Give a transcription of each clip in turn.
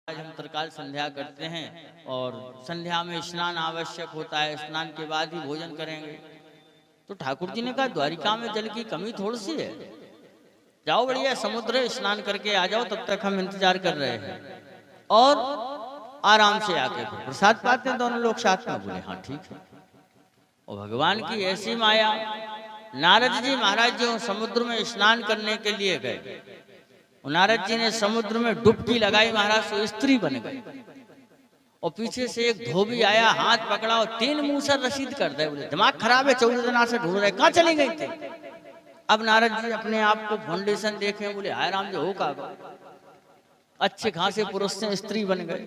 आज हम तत्काल संध्या करते हैं और संध्या में स्नान आवश्यक होता है। स्नान के बाद ही भोजन करेंगे। तो ठाकुर जी ने कहा द्वारिका में जल की कमी थोड़ी सी है, जाओ बढ़िया समुद्र स्नान करके आ जाओ, तब तक हम इंतजार कर रहे हैं। और आराम से आके प्रसाद पाते हैं दोनों लोग साथ में। बोले हाँ ठीक है। और भगवान की ऐसी माया, नारद जी महाराज जी समुद्र में स्नान करने के लिए गए। नारद जी ने समुद्र में डुबकी लगाई, महाराज तो स्त्री बन गए। और पीछे से एक धोबी आया, हाथ पकड़ा और 3 मूसर रसीद कर दे। बोले दिमाग खराब है, 14 दिनों से ढूंढ रहे, कहाँ चली गई थे। अब नारद जी अपने आप को फाउंडेशन देखे, बोले हाय राम जी हो का अच्छे खासे पुरुष से स्त्री बन गए।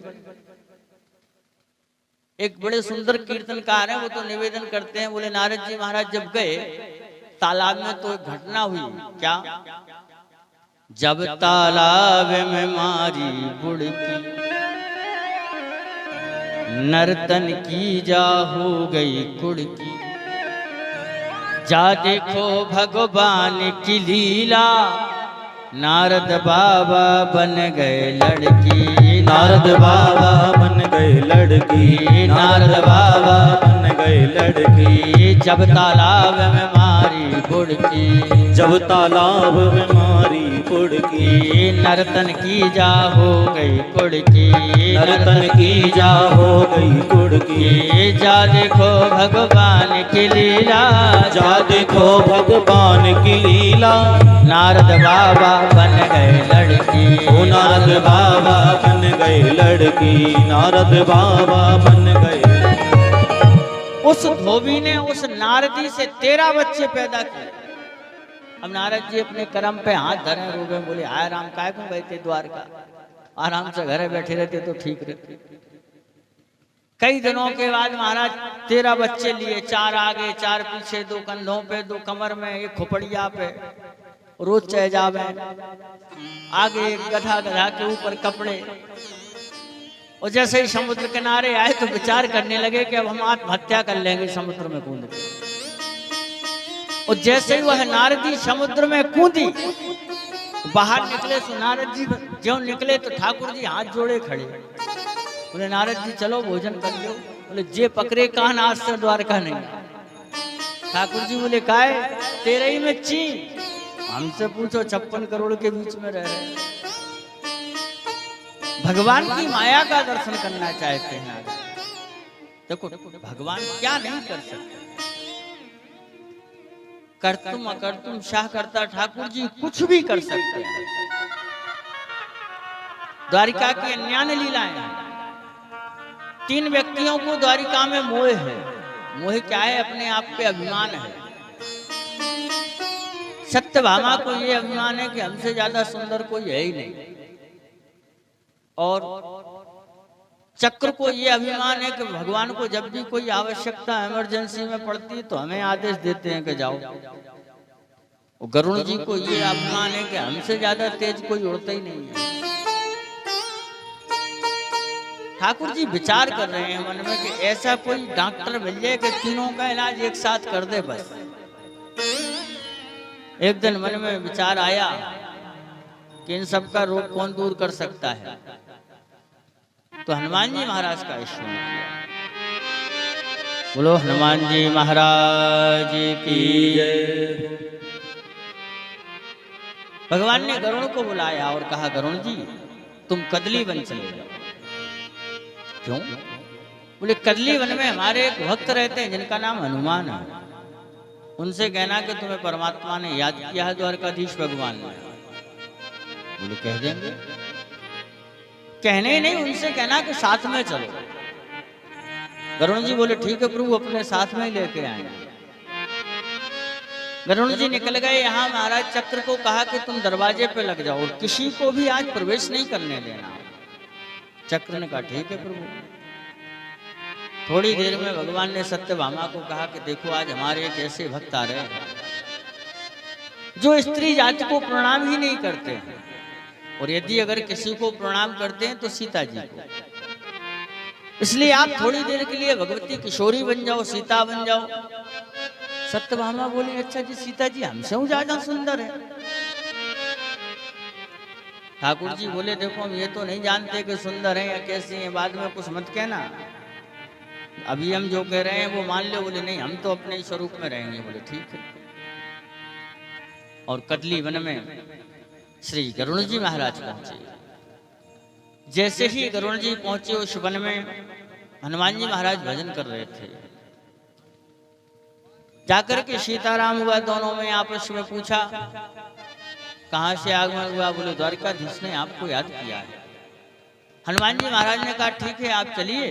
एक बड़े सुंदर कीर्तनकार हैं, वो तो निवेदन करते हैं, बोले नारद जी महाराज जब गए तालाब में तो एक घटना हुई। क्या? जब तालाब में मारी बुड़की, नर्तन की जा हो गई कुड़की। जा देखो भगवान की लीला, नारद बाबा बन गए लड़की। नारद बाबा बन गए लड़की, नारद बाबा बन गए लड़की। जब तालाब में मारी बुड़की, जब तालाब में मारी बुड़की। नर्तन की जा हो गई कुड़की, नर्तन की जा हो गई कुड़की। जा देखो भगवान की लीला, जा देखो भगवान की लीला। नारद बाबा बन गए लड़की। ओ नारद बाबा बन गए लड़की, नारद बाबा बन गए। उस धोबी ने उस नारदी से 13 बच्चे पैदा किए। अब नारद जी अपने कर्म पे हाथ धरे, रोबे, बोले हाय राम काय को गए थे द्वारका, आराम से घरे बैठे रहते तो ठीक रहते। कई दिनों के बाद महाराज 13 बच्चे लिए, 4 आगे 4 पीछे, 2 कंधों पे 2 कमर में, एक खोपड़िया पे, रोज चह जावे, आगे एक गधा, गधा के ऊपर कपड़े। और जैसे ही समुद्र किनारे आए तो विचार करने लगे कि अब हम आत्महत्या कर लेंगे समुद्र में कूद के। और जैसे ही वह नारदी समुद्र में कूदी, बाहर निकले तो नारद जी जो निकले तो ठाकुर जी हाथ जोड़े खड़े। बोले नारद जी चलो भोजन कर लो। बोले जे पकड़े कान आज से द्वारका नहीं। ठाकुर जी बोले काय तेरे ही में ची, हमसे पूछो 56 करोड़ के बीच में रह रहे। भगवान की माया का दर्शन करना चाहते हैं। देखो भगवान क्या नहीं कर सकते। कर्तुम अकर्तुम शाह करता ठाकुर जी कुछ भी कर सकते हैं। द्वारिका की अन्यान्य लीलाएं हैं। 3 व्यक्तियों को द्वारिका में मोह है। मोह क्या है? अपने आप पे अभिमान है। सत्यभामा को ये अभिमान है कि हमसे ज्यादा सुंदर कोई है ही नहीं। और चक्र को ये अभिमान है कि भगवान को जब भी कोई आवश्यकता इमरजेंसी में पड़ती है तो हमें आदेश देते हैं कि जाओ। और गरुड़ जी को ये अभिमान है कि हमसे ज्यादा तेज कोई उड़ता ही नहीं है। ठाकुर जी विचार कर रहे हैं मन में कि ऐसा कोई डॉक्टर मिल जाए कि तीनों का इलाज एक साथ कर दे बस। एक दिन मन में विचार आया कि इन सब का रोग कौन दूर कर सकता है। तो हनुमान जी महाराज का स्मरण किया। बोलो हनुमान जी महाराज की जय। भगवान ने गरुड़ को बुलाया और कहा गरुड़ जी तुम कदली वन चले जाओ। क्यों? बोले कदली वन में हमारे एक भक्त रहते हैं जिनका नाम हनुमान है। उनसे कहना कि तुम्हें परमात्मा ने याद किया है, द्वारकाधीश भगवान ने। बोले कह देंगे। कहने ही नहीं, उनसे कहना कि साथ में चलो। गरुड़ जी बोले ठीक है प्रभु, अपने साथ में ही लेके आएंगे। गरुड़ जी निकल गए। यहाँ महाराज चक्र को कहा कि तुम दरवाजे पे लग जाओ, किसी को भी आज प्रवेश नहीं करने देना। चक्र ने कहा ठीक है प्रभु। थोड़ी देर में भगवान ने सत्यभामा को कहा कि देखो आज हमारे एक ऐसे भक्त आ रहे हैं जो स्त्री जाति को प्रणाम ही नहीं करते हैं। और यदि अगर किसी को प्रणाम करते हैं तो सीता जी को। इसलिए आप थोड़ी देर के लिए भगवती किशोरी बन जाओ, सीता बन जाओ। सत्यभामा बोली अच्छा जी सीता जी हमसे ज्यादा सुंदर है। ठाकुर जी बोले देखो हम ये तो नहीं जानते कि सुंदर हैं या कैसी हैं, बाद में कुछ मत कहना, अभी हम जो कह रहे हैं वो मान लो। बोले नहीं, हम तो अपने ही स्वरूप में रहेंगे। बोले ठीक है। और कदली वन में श्री गरुड़ जी महाराज पहुंचे। जैसे ही गरुड़ जी पहुंचे उस वन में, हनुमान जी महाराज भजन कर रहे थे। जाकर के सीताराम हुआ, दोनों में आपस में पूछा कहां से आगमन हुआ। बोले द्वारकाधीश ने आपको याद किया है। हनुमान जी महाराज ने कहा ठीक है आप चलिए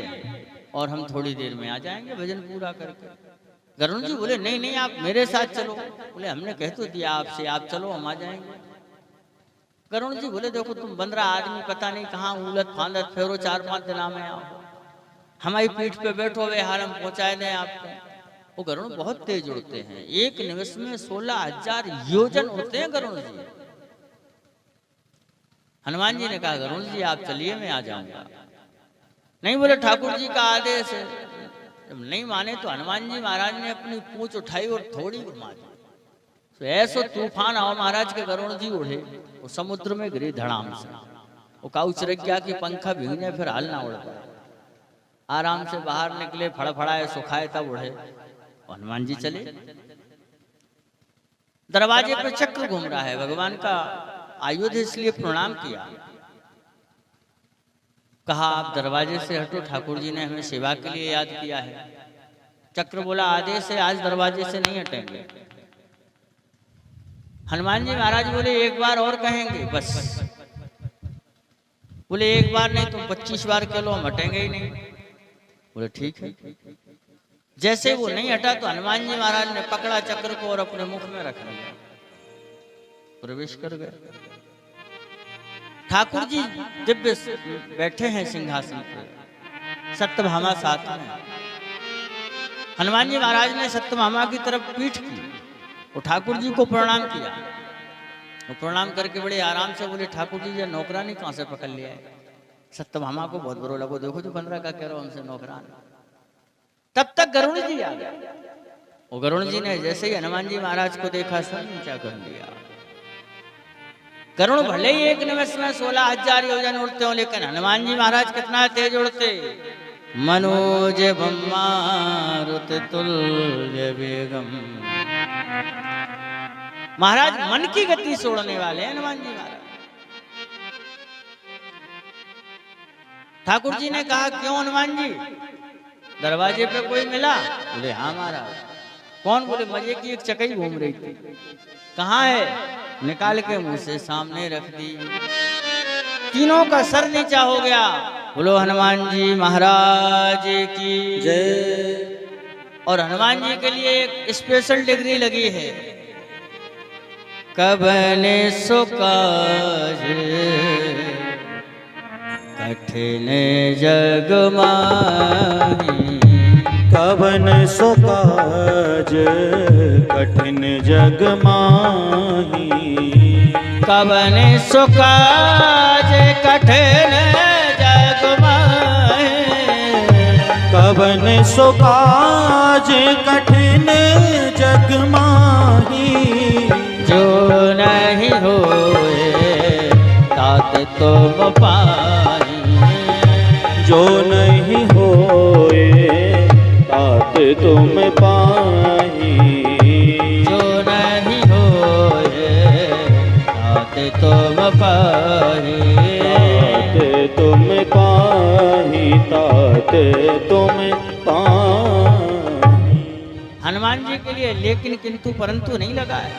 और हम थोड़ी देर में आ जाएंगे भजन पूरा करके। गरुड़ जी बोले नहीं नहीं आप मेरे साथ चलो। बोले हमने कह तो दिया आपसे, आप चलो हम आ जाएंगे। गरुड़ जी बोले देखो तुम 15 आदमी पता नहीं कहाँ उलट फांदत फेरो, 4-5 दिन में आओ, हमारी पीठ पे बैठो वे हारम पहुंचाए दें आपको। वो गरुड़ बहुत तेज उड़ते हैं, एक निमिष में 16,000 योजन उड़ते हैं गरुड़ जी। हनुमान जी ने कहा गरुड़ जी आप चलिए मैं आ जाऊंगा। नहीं बोले ठाकुर जी का आदेश है। जब नहीं माने तो हनुमान जी महाराज ने अपनी पूंछ उठाई और थोड़ी घुमा दी। तो ऐसो तूफान आओ महाराज के गरुड़ जी उड़े, वो समुद्र में गिरे धड़ाम से। वो काऊ चिरक गया कि पंखा भीगने फिर हाल ना उड़ पाए। आराम से बाहर निकले, फड़फड़ाए सुखाए तब उड़े। हनुमान जी चले। दरवाजे पर चक्र घूम रहा है, भगवान का आयुध इसलिए प्रणाम किया। कहा आप दरवाजे से हटो, ठाकुर जी ने हमें सेवा के लिए याद किया है। चक्र बोला आदेश है, आज दरवाजे से नहीं हटेंगे। हनुमान जी महाराज बोले एक बार और कहेंगे बस। बोले एक बार नहीं तुम 25 बार कह लो, हम हटेंगे ही नहीं। बोले ठीक है। जैसे वो नहीं हटा तो हनुमान जी महाराज ने पकड़ा चक्र को और अपने मुख में रख लिया, प्रवेश कर गए। ठाकुर जी दिव्य बैठे हैं सिंहासन पर, सत्यभामा साथ में। हनुमान जी महाराज ने सत्यभामा की तरफ पीठ की, वो ठाकुर जी को प्रणाम किया। वो प्रणाम करके बड़े आराम से बोले ठाकुर जी ये नौकरानी कहां से पकड़ लिया है। सत्यभामा को बहुत बुरा लगा, देखो तो 15 का कह रहा हूं हमसे नौकरान। तब तक गरुड़ जी आ गए। वो गरुड़ जी ने जैसे ही हनुमान जी महाराज को देखा स्वयं ऊंचा कर दिया। गरुड़ भले ही एक निमिष में 16,000 योजन उड़ते हो, लेकिन हनुमान जी महाराज कितना तेज उड़ते। मनोज मारुत तुल्य वेगम। महाराज मन की गति से उड़ने वाले हैं हनुमान जी महाराज। ठाकुर जी ने कहा क्यों हनुमान जी, दरवाजे पे कोई मिला। बोले हाँ महाराज। कौन। बोले मजे की एक चकई घूम रही थी। कहाँ है। निकाल के मुंह से सामने रख दी। तीनों का सर नीचा हो गया। बोलो हनुमान जी महाराज की जय। और हनुमान जी के लिए एक स्पेशल डिग्री लगी है। कबने सो काज कठिन जग माही। कवन सो काज कठिन जग माही। कवन सो काज कठिन जग माही। कवन सो काज कठिन जग माही। जो नहीं होए तात तुम पाई। जो नहीं होए तात तुम पाही। जो नहीं होए तात तुम पाई। तात तुम पाही। तात तुम पाही। हनुमान जी के लिए लेकिन किंतु परंतु नहीं लगा है।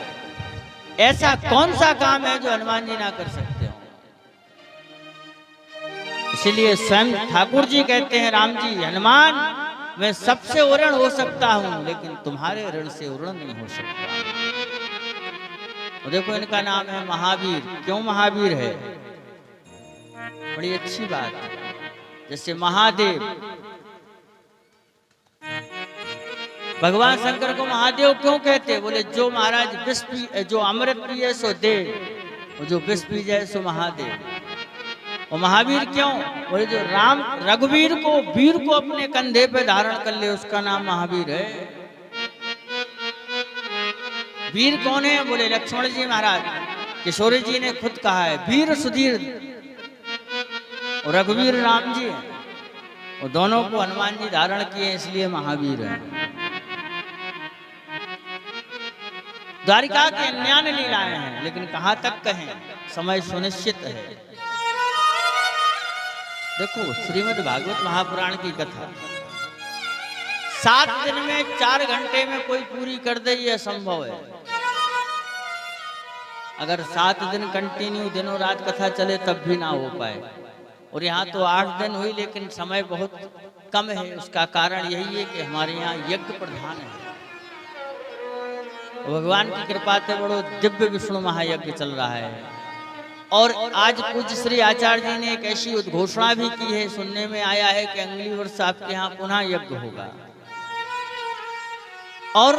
ऐसा कौन सा काम है जो हनुमान जी ना कर सकते हो। इसलिए स्वयं ठाकुर जी कहते हैं राम जी हनुमान मैं सबसे उरण हो सकता हूं, लेकिन तुम्हारे ऋण से उरण नहीं हो सकता। और देखो इनका नाम है महावीर। क्यों महावीर है, बड़ी अच्छी बात है। जैसे महादेव, भगवान शंकर को महादेव क्यों कहते। बोले जो महाराज विष पी, जो अमृत पिए सो देव, और जो विष पी जाए सो महादेव। और महावीर क्यों। बोले जो राम रघुवीर को, वीर को अपने कंधे पे धारण कर ले उसका नाम महावीर है। वीर कौन है। बोले लक्ष्मण जी महाराज किशोरी जी ने खुद कहा है, वीर सुधीर और रघुवीर राम जी हैं, और दोनों को हनुमान जी धारण किए इसलिए महावीर हैं। द्वारिका के अन्यान लीलाएं हैं, लेकिन कहां तक कहें, समय सुनिश्चित है। देखो श्रीमद् भागवत महापुराण की कथा 7 दिन में 4 घंटे में कोई पूरी कर दे, ये असंभव है। अगर 7 दिन कंटिन्यू दिनों रात कथा चले तब भी ना हो पाए, और यहाँ तो 8 दिन हुई, लेकिन समय बहुत कम है। उसका कारण यही है कि हमारे यहाँ यज्ञ प्रधान है। भगवान की कृपा से बड़ो दिव्य विष्णु महायज्ञ चल रहा है। और आज पूज्य श्री आचार्य जी ने एक ऐसी उद्घोषणा भी की है, सुनने में आया है कि अगली वर्ष आपके यहाँ पुनः यज्ञ होगा, और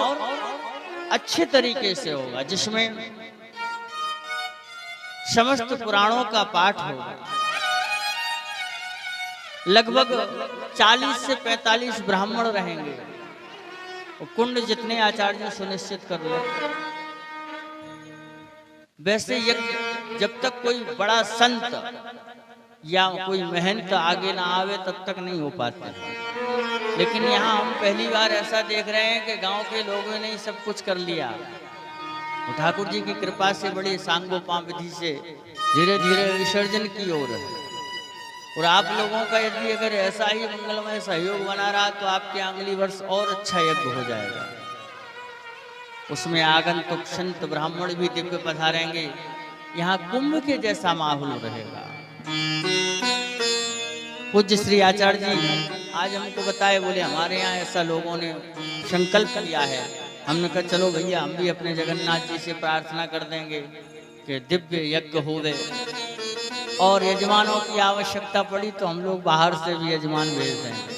अच्छे तरीके से होगा, जिसमें समस्त पुराणों का पाठ होगा। लगभग 40 से 45 ब्राह्मण रहेंगे, और कुंड जितने आचार्य सुनिश्चित कर ले। वैसे यज्ञ जब तक कोई बड़ा संत या कोई महंत आगे ना आवे तब तक नहीं हो पाते, लेकिन यहाँ हम पहली बार ऐसा देख रहे हैं कि गांव के लोगों ने सब कुछ कर लिया। ठाकुर जी की कृपा से बड़ी सांगोपांग विधि से धीरे धीरे विसर्जन की ओर है। और आप लोगों का यदि अगर ऐसा ही मंगलमय सहयोग बना रहा तो आपके अगली वर्ष और अच्छा यज्ञ हो जाएगा। उसमें आगंतुक संत ब्राह्मण भी दिव्य पधारेंगे। यहाँ कुंभ के जैसा माहौल रहेगा। पूज्य श्री आचार्य जी आज हमको बताए, बोले हमारे यहाँ ऐसा लोगों ने संकल्प लिया है। हमने कहा चलो भैया, हम भी अपने जगन्नाथ जी से प्रार्थना कर देंगे कि दिव्य यज्ञ हो गए, और यजमानों की आवश्यकता पड़ी तो हम लोग बाहर से भी यजमान भेज देंगे,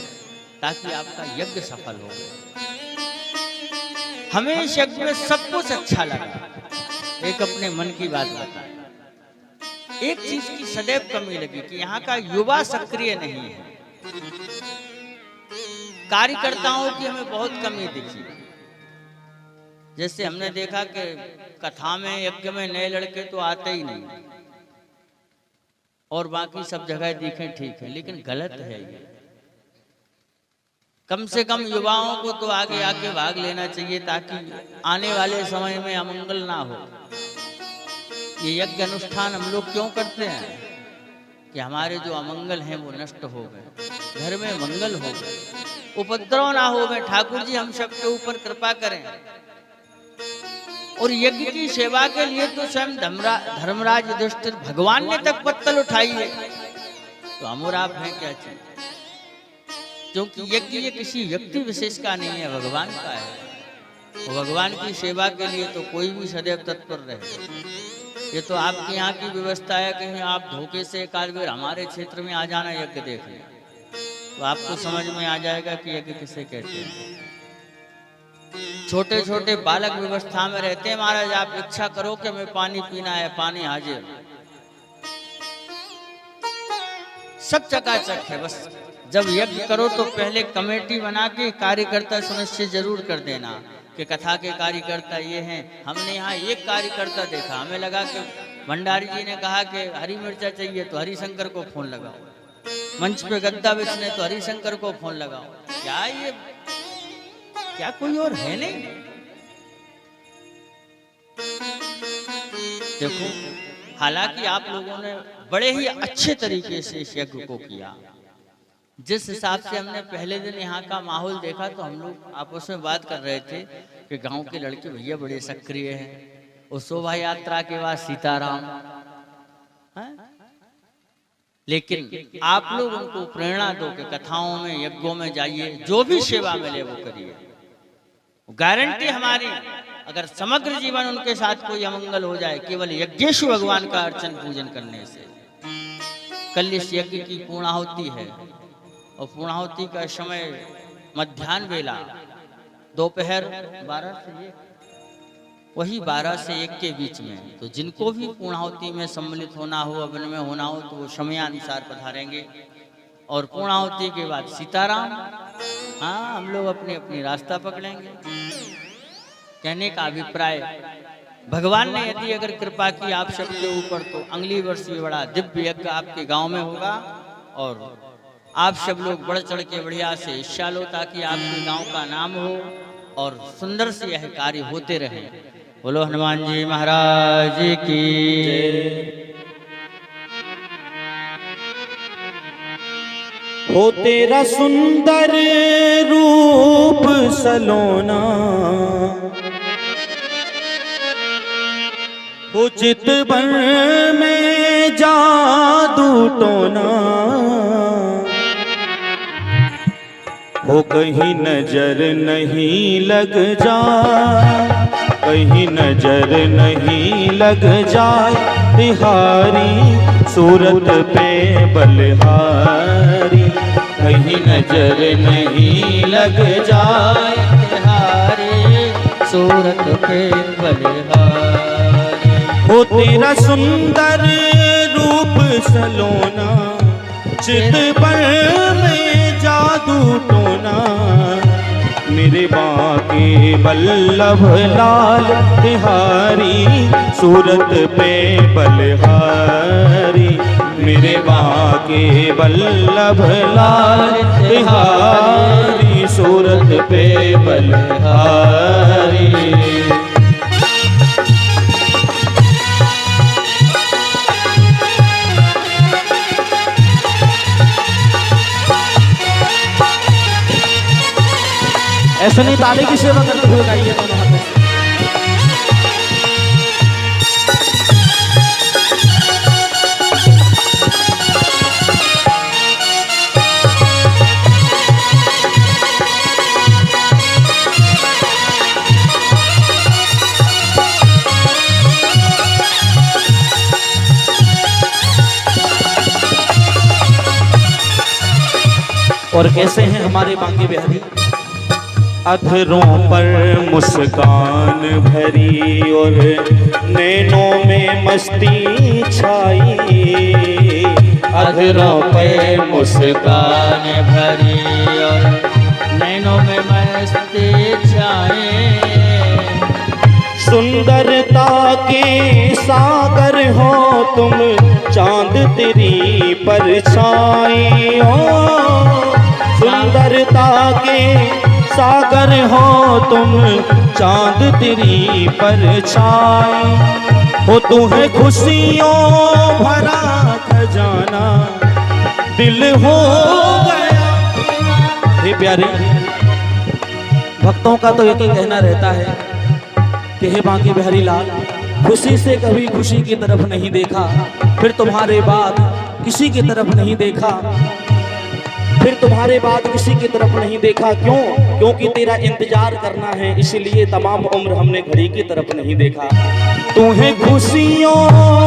ताकि आपका यज्ञ सफल हो। हमें इस यज्ञ में सब कुछ अच्छा लगा। एक अपने मन की बात बताए, एक चीज की सदैव कमी लगी कि यहाँ का युवा सक्रिय नहीं है। कार्यकर्ताओं की हमें बहुत कमी दिखी। जैसे हमने देखा कि कथा में यज्ञ में नए लड़के तो आते ही नहीं, और बाकी सब जगह दिखें ठीक है, लेकिन गलत है ये। कम से कम युवाओं को तो आगे आके भाग लेना चाहिए, ताकि आने वाले समय में अमंगल ना हो। ये यज्ञ अनुष्ठान हम लोग क्यों करते हैं कि हमारे जो अमंगल हैं वो नष्ट हो गए, घर में मंगल हो गए, उपद्रव ना हो गए। ठाकुर जी हम सबके ऊपर कृपा करें। और यज्ञ की सेवा के लिए तो स्वयं धर्मराज युधिष्ठिर भगवान ने तक पत्तल उठाई है, तो हम और आप हैं क्या चाहिए? क्योंकि यज्ञ ये किसी व्यक्ति विशेष का नहीं है, भगवान का है। और भगवान की सेवा के लिए तो कोई भी सदैव तत्पर रहे। ये तो आपके यहाँ की व्यवस्था है, कहीं आप धोखे से एक आध बार हमारे क्षेत्र में आ जाना यज्ञ देखने, तो आपको समझ में आ जाएगा कि यज्ञ किसे कहते हैं। छोटे छोटे बालक व्यवस्था में रहते हैं, महाराज आप इच्छा करो कि हमें पानी पीना है, पानी हाजिर, सब चकाचक है। बस जब यज्ञ करो तो पहले कमेटी बना के कार्यकर्ता सुनिश्चित जरूर कर देना कि कथा के कार्यकर्ता ये हैं। हमने यहाँ एक कार्यकर्ता देखा, हमें लगा कि भंडारी जी ने कहा कि हरी मिर्चा चाहिए तो हरिशंकर को फोन लगाओ, मंच पे गद्दा बिछने तो हरिशंकर को फोन लगाओ। क्या ये, क्या कोई और है नहीं? देखो, हालांकि आप लोगों ने बड़े ही अच्छे तरीके से इस यज्ञ को किया। जिस हिसाब से हमने पहले दिन यहाँ का माहौल देखा, तो हम लोग आपस में बात कर रहे थे कि गांव के लड़के भैया बड़े सक्रिय हैं। और शोभा यात्रा के बाद सीताराम है? लेकिन आप लोग उनको प्रेरणा दो कि कथाओं में यज्ञों में जाइए, जो भी सेवा मिले वो करिए। गारंटी हमारी, अगर समग्र जीवन उनके साथ कोई अमंगल हो जाए केवल यज्ञेश भगवान का अर्चन पूजन करने से। कल इस यज्ञ की पूर्णाहुति है, और पूर्णाहुति का समय मध्याह्न वेला, दोपहर 12 से 1, वही 12 से 1 के बीच में। तो जिनको भी पूर्णाहुति में सम्मिलित होना हो, अवन में होना हो, तो वो समयानुसार पधारेंगे। और पूर्णाहुति के बाद सीताराम, हाँ हम लोग अपनी अपनी रास्ता पकड़ेंगे। कहने का अभिप्राय भगवान ने यदि अगर कृपा की आप सबके ऊपर तो अगली वर्ष ये बड़ा दिव्य यज्ञ आपके गांव में होगा और आप सब लोग बढ़ चढ़ के बढ़िया से हिस्सा लो ताकि आपके गांव का नाम हो और सुंदर से यह कार्य होते रहे। बोलो हनुमान जी महाराज की। हो तेरा सुंदर रूप सलोना, हो चितवन में जादू टोना, हो कहीं नजर नहीं लग जाए, कहीं नजर नहीं लग जाए तिहारी सूरत पे बलिहारी, कहीं नजर नहीं लग जाए तिहारी सूरत पे बलिहारी। हो तेरा सुंदर रूप सलोना, चितवन में जादू टोना, मेरे बाके बल्लभ लाल तिहारी सूरत पे बलिहारी, मेरे बाके बल्लभ लाल तिहारी सूरत पे बलिहारी। ऐसा नहीं, ताली की सेवा करते हुए गाइए दोनों हाथों से। और कैसे हैं हमारे बांके बिहारी? अधरों पर मुस्कान भरी और नैनों में मस्ती छाई, अधरों पे मुस्कान भरी और नैनों में मस्ती छाए, सुंदरता के सागर हो तुम चांद तेरी परछाई हो, सुंदरता के सागर हो तुम चांद तेरी परछाई, हो तुम्हें खुशियों भरा खजाना दिल हो गया। हे प्यारे भक्तों का तो एक ही कहना रहता है कि हे बांके बिहारी लाल, खुशी से कभी खुशी की तरफ नहीं देखा, फिर तुम्हारे बाद किसी की तरफ नहीं देखा, फिर तुम्हारे बाद किसी की तरफ नहीं देखा। क्यों? क्योंकि तेरा इंतजार करना है, इसलिए तमाम उम्र हमने घड़ी की तरफ नहीं देखा। तुम्हें खुशियों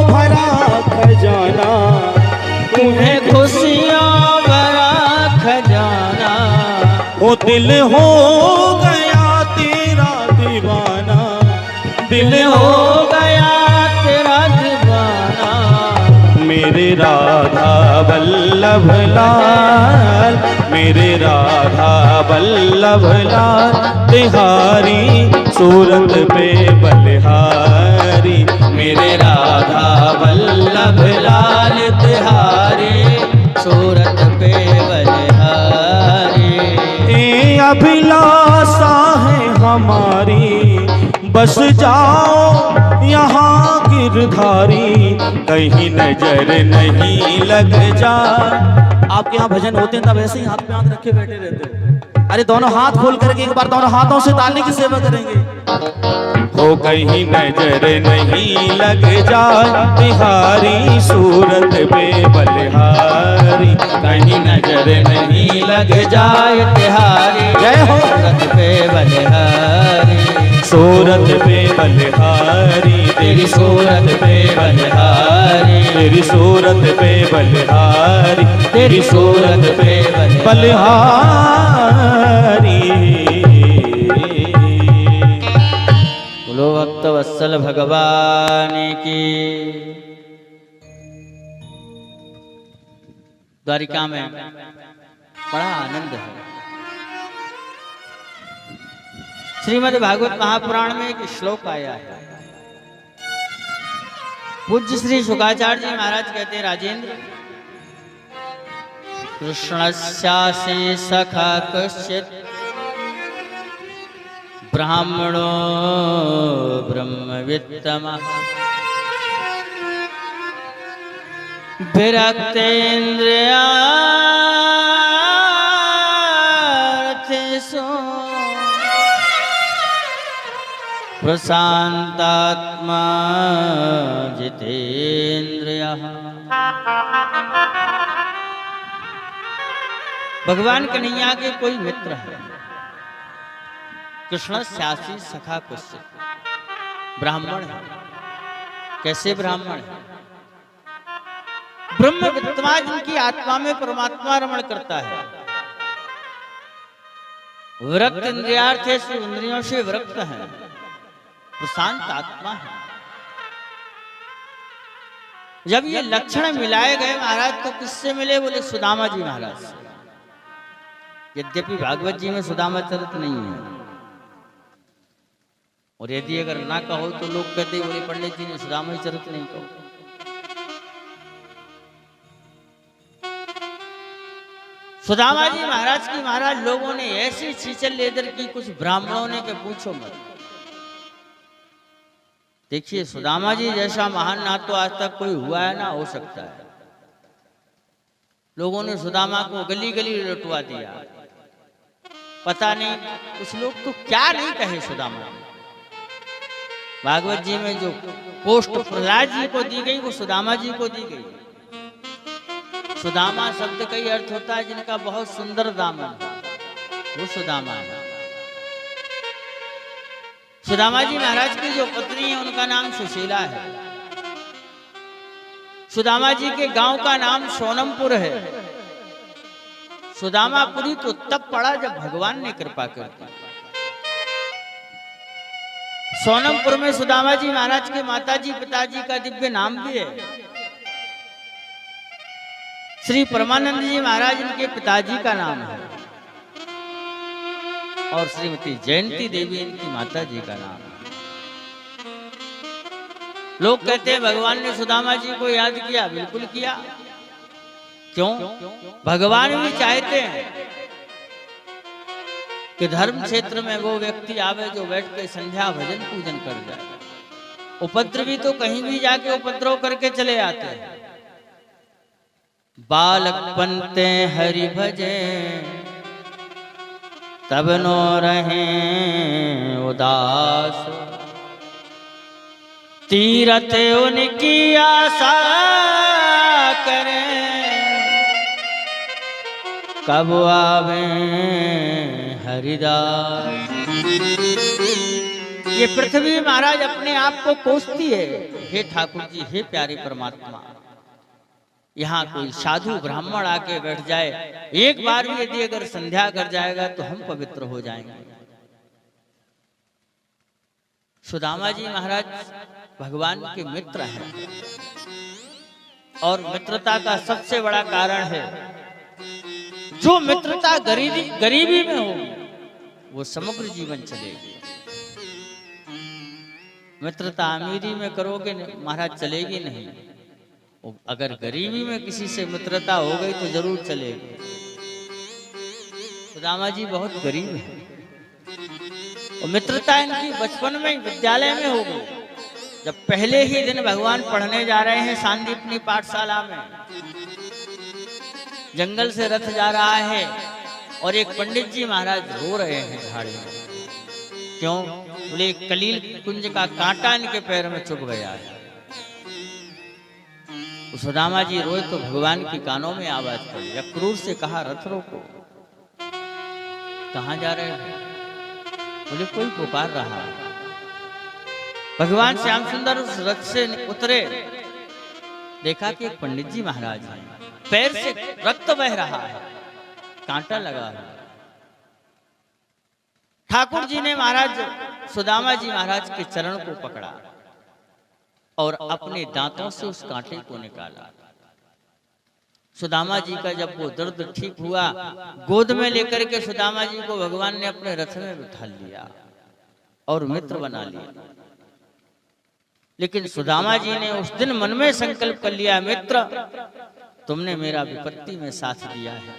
भरा खजाना, तुम्हें खुशियाँ भरा खजाना, हो दिल हो गया तेरा दीवाना, दिल हो गया तेरा दीवाना, मेरे राधा वल्लभ लाल, मेरे राधा वल्लभ लाल तिहारी सूरत पे बलिहारी, मेरे राधा वल्लभ लाल तिहारी सूरत पे बलिहारी। ए अभिलाषा है हमारी, बस जाओ यहाँ गिरधारी, कहीं नजर नहीं लग जा। आपके यहाँ भजन होते हैं तब ऐसे ही हाथ पे हाथ रखे बैठे रहते हो। अरे दोनों हाथ खोल करके एक बार दोनों हाथों से ताली की सेवा करेंगे। हो कहीं नजर नहीं लग जाए तिहारी सूरत पे बलिहारी, कहीं नजर नहीं लग जाए तिहारी, जय हो सूरत पे बलिहारी, सूरत पे बलिहारी, तेरी सूरत पे बलिहारी, तेरी सूरत पे बलिहारी, तेरी सूरत पे बलिहारी। बोलो भक्त वत्सल भगवान की। द्वारिका में बड़ा आनंद है। श्रीमद् भागवत महापुराण में एक श्लोक आया है, पूज्य श्री शुकाचार्य जी महाराज कहते हैं, राजेंद्र, कृष्णस्यासि सखा कश्चित् ब्राह्मणो ब्रह्मवित्तमः विरक्तेन्द्रियार्थेषु प्रशांतात्मा जितेन्द्रियः। भगवान कन्हैया के कोई मित्र है, कृष्ण स्यासी सखा कुछ ब्राह्मण है। कैसे ब्राह्मण है? ब्रह्म विद्मा, जिनकी आत्मा में परमात्मा रमण करता है। विरक्त इंद्रियार्थ से, इंद्रियों से विरक्त है, प्रशांत आत्मा है। जब ये लक्षण मिलाए गए महाराज, तो किससे मिले? बोले सुदामा जी महाराज से। यद्यपि भागवत जी में सुदामा चरित्र नहीं है, और यदि अगर ना कहो तो लोग कहते बोले पंडित जी ने सुदामा चरित्र नहीं कहो। सुदामा जी महाराज की महाराज लोगों ने ऐसी छीचल लेदर की, कुछ ब्राह्मणों ने के पूछो मत। देखिए, सुदामा जी जैसा महान ना तो आज तक कोई हुआ है ना हो सकता है। लोगों ने सुदामा को गली गली लुटवा दिया। पता नहीं कुछ लोग तो क्या नहीं कहे सुदामा। भागवत जी में जो पोस्ट प्रहलाद जी को दी गई, वो सुदामा जी को दी गई। सुदामा शब्द का ही अर्थ होता है जिनका बहुत सुंदर दामन, वो सुदामा है। सुदामा जी महाराज की जो पत्नी है, उनका नाम सुशीला है। सुदामा जी के गांव का नाम सोनमपुर है। सुदामापुरी तो तब पड़ा जब भगवान ने कृपा कर दी। सोनमपुर में सुदामा जी महाराज के माताजी पिताजी का दिव्य नाम भी है। श्री परमानंद जी महाराज इनके पिताजी का नाम है, और श्रीमती जयंती देवी इनकी माताजी का नाम है। लोग कहते हैं भगवान ने सुदामा जी को याद किया। बिल्कुल किया। क्यों? भगवान भी चाहते हैं कि धर्म क्षेत्र में वो व्यक्ति आवे जो बैठ के संध्या भजन पूजन कर जाए। उपद्रवी तो कहीं भी जाके उपद्रव करके चले आते हैं। बालक बनते हरि भजे, तब नो रहे उदास, तीरथ उनकी आशा करें, कब आवे हरिदास। ये पृथ्वी महाराज अपने आप को कोसती है। हे ठाकुर जी, हे प्यारे परमात्मा, यहाँ कोई साधु ब्राह्मण आके बैठ जाए, एक बार भी यदि अगर संध्या कर जाएगा तो हम पवित्र हो जाएंगे। सुदामा जी महाराज भगवान के मित्र हैं, और मित्रता का सबसे बड़ा कारण है, जो मित्रता गरीबी में हो वो समग्र जीवन चलेगी। मित्रता अमीरी में करोगे महाराज चलेगी नहीं। अगर गरीबी में किसी से मित्रता हो गई तो जरूर चलेगी। सुदामा जी बहुत गरीब है, और मित्रता इनकी बचपन में विद्यालय में हो गई। जब पहले ही दिन भगवान पढ़ने जा रहे हैं सांदीपनी पाठशाला में, जंगल से रथ जा रहा है, और एक पंडित जी महाराज रो रहे हैं झाड़ी में। क्यों? बोले कलील कुंज का कांटा इनके पैर में चुभ गया है। सुदामा जी रोए तो भगवान की कानों में आवाज पड़ी। क्रूर से कहा, रथ रोको। कहां जा रहे हो? बोले कोई पुकार रहा है। भगवान श्याम सुंदर उस रथ से उतरे, देखा कि एक पंडित जी महाराज हैं, पैर से रक्त बह रहा है, कांटा लगा है। ठाकुर जी ने महाराज सुदामा जी महाराज के चरण को पकड़ा और अपने दांतों से उस कांटे को निकाला। सुदामा जी का जब वो दर्द ठीक हुआ, गोद में लेकर के सुदामा जी को भगवान ने अपने रथ में बिठा लिया और मित्र बना लिया। लेकिन सुदामा जी ने उस दिन मन में संकल्प कर लिया, मित्र तुमने मेरा विपत्ति में साथ दिया है,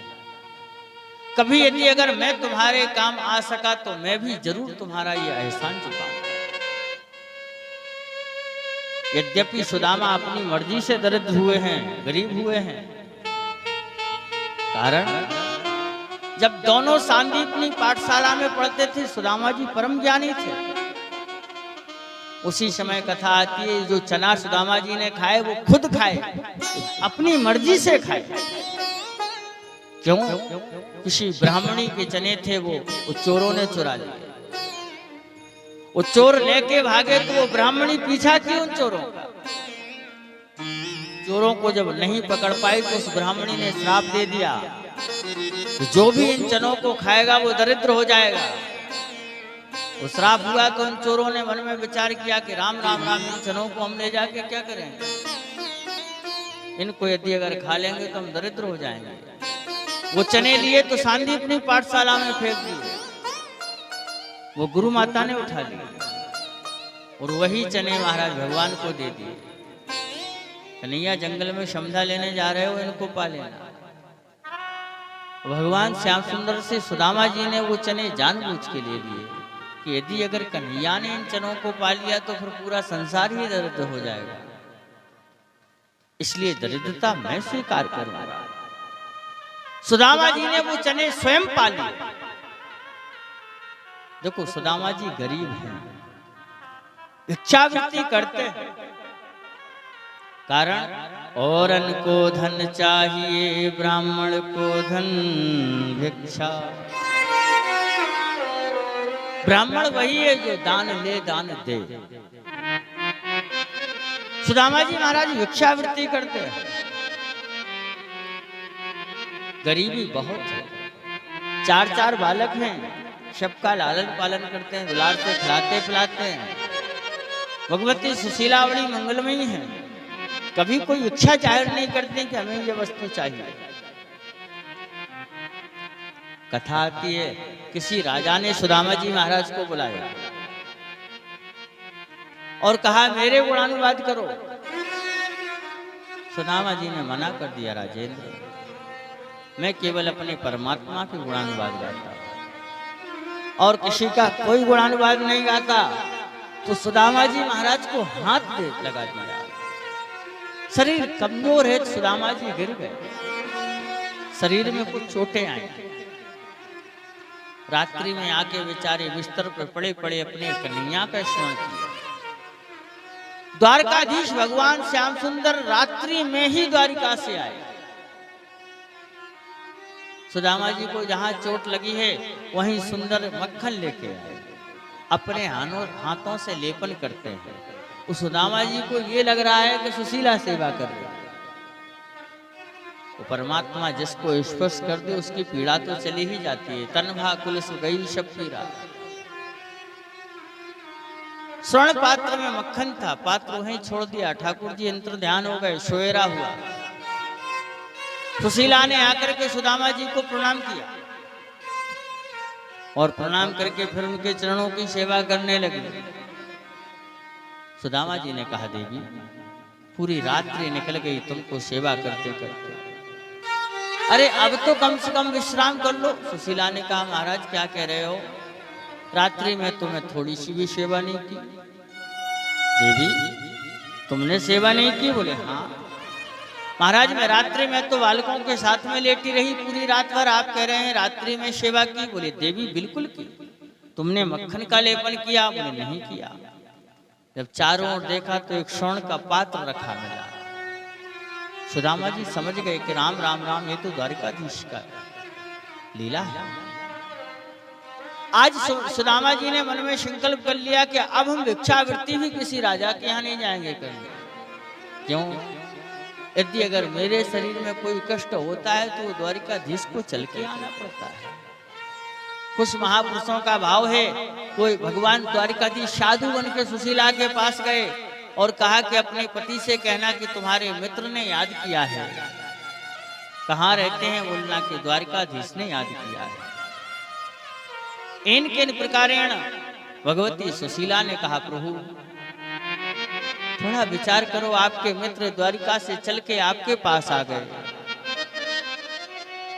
कभी यदि अगर मैं तुम्हारे काम आ सका तो मैं भी जरूर तुम्हारा यह एहसान चुकाऊंगा। यद्यपि सुदामा अपनी मर्जी से दरिद्र हुए हैं, गरीब हुए हैं, कारण जब दोनों सांदीपनी पाठशाला में पढ़ते थे सुदामा जी परम ज्ञानी थे। उसी समय कथा आती है, जो चना सुदामा जी ने खाए वो खुद खाए, अपनी मर्जी से खाए। क्यों? किसी ब्राह्मणी के चने थे, वो चोरों ने चुरा लिए। वो चोर लेके भागे तो वो ब्राह्मणी पीछा की उन चोरों का। चोरों को जब नहीं पकड़ पाई तो उस ब्राह्मणी ने श्राप दे दिया, तो जो भी इन चनों को खाएगा वो दरिद्र हो जाएगा। वो श्राप हुआ तो उन चोरों ने मन में विचार किया कि राम राम राम, इन चनों को हम ले जाके क्या करेंगे, इनको यदि अगर खा लेंगे तो हम दरिद्र हो जाएंगे। वो चने लिए तो सांदीपनी पाठशाला में फेंक दिए, वो गुरु माता ने उठा लिए और वही चने महाराज भगवान को दे दिए। कन्हैया जंगल में समझा लेने जा रहे हो, इनको पा लेना। भगवान श्याम सुंदर से सुदामा जी ने वो चने जानबूझ के ले लिए कि यदि अगर कन्हैया ने इन चनों को पा लिया तो फिर पूरा संसार ही दरिद्र हो जाएगा, इसलिए दरिद्रता मैं स्वीकार करूंगा। सुदामा जी ने वो चने स्वयं पा लिए। देखो सुदामा जी गरीब हैं, भिक्षावृत्ति करते हैं, कारण औरन को धन चाहिए, ब्राह्मण को धन भिक्षा। ब्राह्मण वही है जो दान ले दान दे। सुदामा जी महाराज भिक्षावृत्ति करते हैं, गरीबी बहुत है, 4 बालक हैं, सबका लालन पालन करते हैं, दुलार से खिलाते पिलाते हैं। भगवती सुशीला बड़ी मंगलमयी है, कभी कोई इच्छा जाहिर नहीं करते कि हमें ये वस्तु चाहिए। कथा आती है, किसी राजा ने सुदामा जी महाराज को बुलाया और कहा मेरे गुणानुवाद करो। सुदामा जी ने मना कर दिया, राजेंद्र मैं केवल अपने परमात्मा के गुणानुवाद गाता और किसी का कोई गुणानुवाद नहीं गाता। तो सुदामा जी महाराज को हाथ दे लगा दिया, शरीर कमजोर है, सुदामा जी गिर गए, शरीर में कुछ चोटें आई। रात्रि में आके बेचारे बिस्तर पर पड़े पड़े अपने कन्हैया का स्मरण किया। द्वारकाधीश भगवान श्याम सुंदर रात्रि में ही द्वारिका से आए। सुदामा जी को जहां चोट लगी है वहीं सुंदर मक्खन लेके आए, अपने हाथों से लेपन करते हैं। उस सुदामा जी को ये लग रहा है कि सुशीला सेवा कर रहे हैं। वो परमात्मा जिसको स्पर्श कर दे उसकी पीड़ा तो चली ही जाती है। तन भा कुलस गई सब पीड़ा। स्वर्ण पात्र में मक्खन था, पात्र वहीं छोड़ दिया। ठाकुर जी अंतर ध्यान हो गए, सोएरा हुआ। सुशीला ने आकर के सुदामा जी को प्रणाम किया और प्रणाम करके फिर उनके चरणों की सेवा करने लगी। सुदामा जी ने कहा, देवी पूरी रात्रि निकल गई तुमको सेवा करते करते, अरे अब तो कम से कम विश्राम कर लो। सुशीला ने कहा, महाराज क्या कह रहे हो, रात्रि में तुम्हें थोड़ी सी भी सेवा नहीं की। देवी तुमने सेवा नहीं की? बोले हाँ महाराज, मैं रात्रि में तो बालकों के साथ में लेटी रही पूरी रात भर। आप कह रहे हैं रात्रि में सेवा की? बोले देवी बिल्कुल की। तुमने मक्खन का लेपन किया? बोले नहीं किया। जब चारों ओर देखा तो एक स्वर्ण का पात्र रखा मिला। सुदामा जी समझ गए कि राम राम राम, ये तो द्वारिकाधीश का लीला है। आज सुदामा जी ने मन में संकल्प कर लिया कि अब हम भिक्षावृत्ति भी किसी राजा के यहाँ नहीं जाएंगे करने। क्यों? यदि अगर मेरे शरीर में कोई कष्ट होता है तो द्वारिकाधीश को चल के आना पड़ता है। कुछ महापुरुषों का भाव है, कोई भगवान द्वारिकाधीश साधु बन के सुशीला के पास गए और कहा कि अपने पति से कहना कि तुम्हारे मित्र ने याद किया है। कहाँ रहते हैं? बोलना कि द्वारिकाधीश ने याद किया है। इन किन प्रकारेण भगवती सुशीला ने कहा, प्रभु थोड़ा विचार करो, आपके मित्र द्वारिका से चल के आपके पास आ गए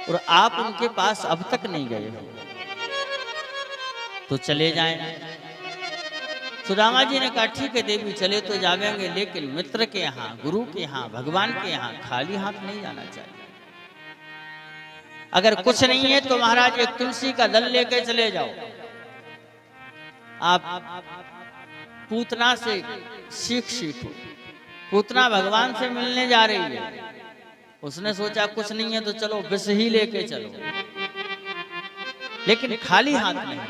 और आप उनके पास अब तक नहीं गए हो, तो चले जाएं। सुदामा जी ने कहा ठीक है देवी, चले तो जाएंगे, लेकिन मित्र के यहाँ, गुरु के यहाँ, भगवान के यहाँ खाली हाथ नहीं जाना चाहिए। अगर कुछ नहीं है तो महाराज एक तुलसी का दल लेके चले जाओ। आप पूतना से सीखो। पूतना भगवान से मिलने जा रही है, उसने सोचा कुछ नहीं है तो चलो विष ही लेके चलो, लेकिन खाली हाथ नहीं।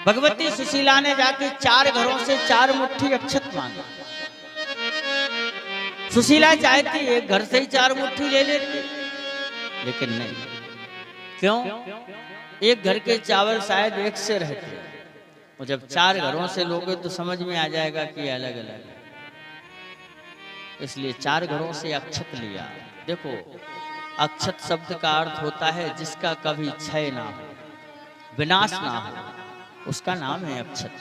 भगवती सुशीला ने जाके 4 घरों से 4 मुट्ठी अक्षत मांगा। सुशीला चाहती एक घर से ही 4 मुट्ठी ले लेती, लेकिन नहीं। क्यों? एक घर के चावल शायद एक से रहते, और जब 4 घरों से लोगे तो समझ में आ जाएगा कि अलग अलग है। इसलिए 4 घरों से अक्षत लिया। देखो, अक्षत शब्द का अर्थ होता है जिसका कभी क्षय ना हो, विनाश ना हो, उसका नाम है अक्षत।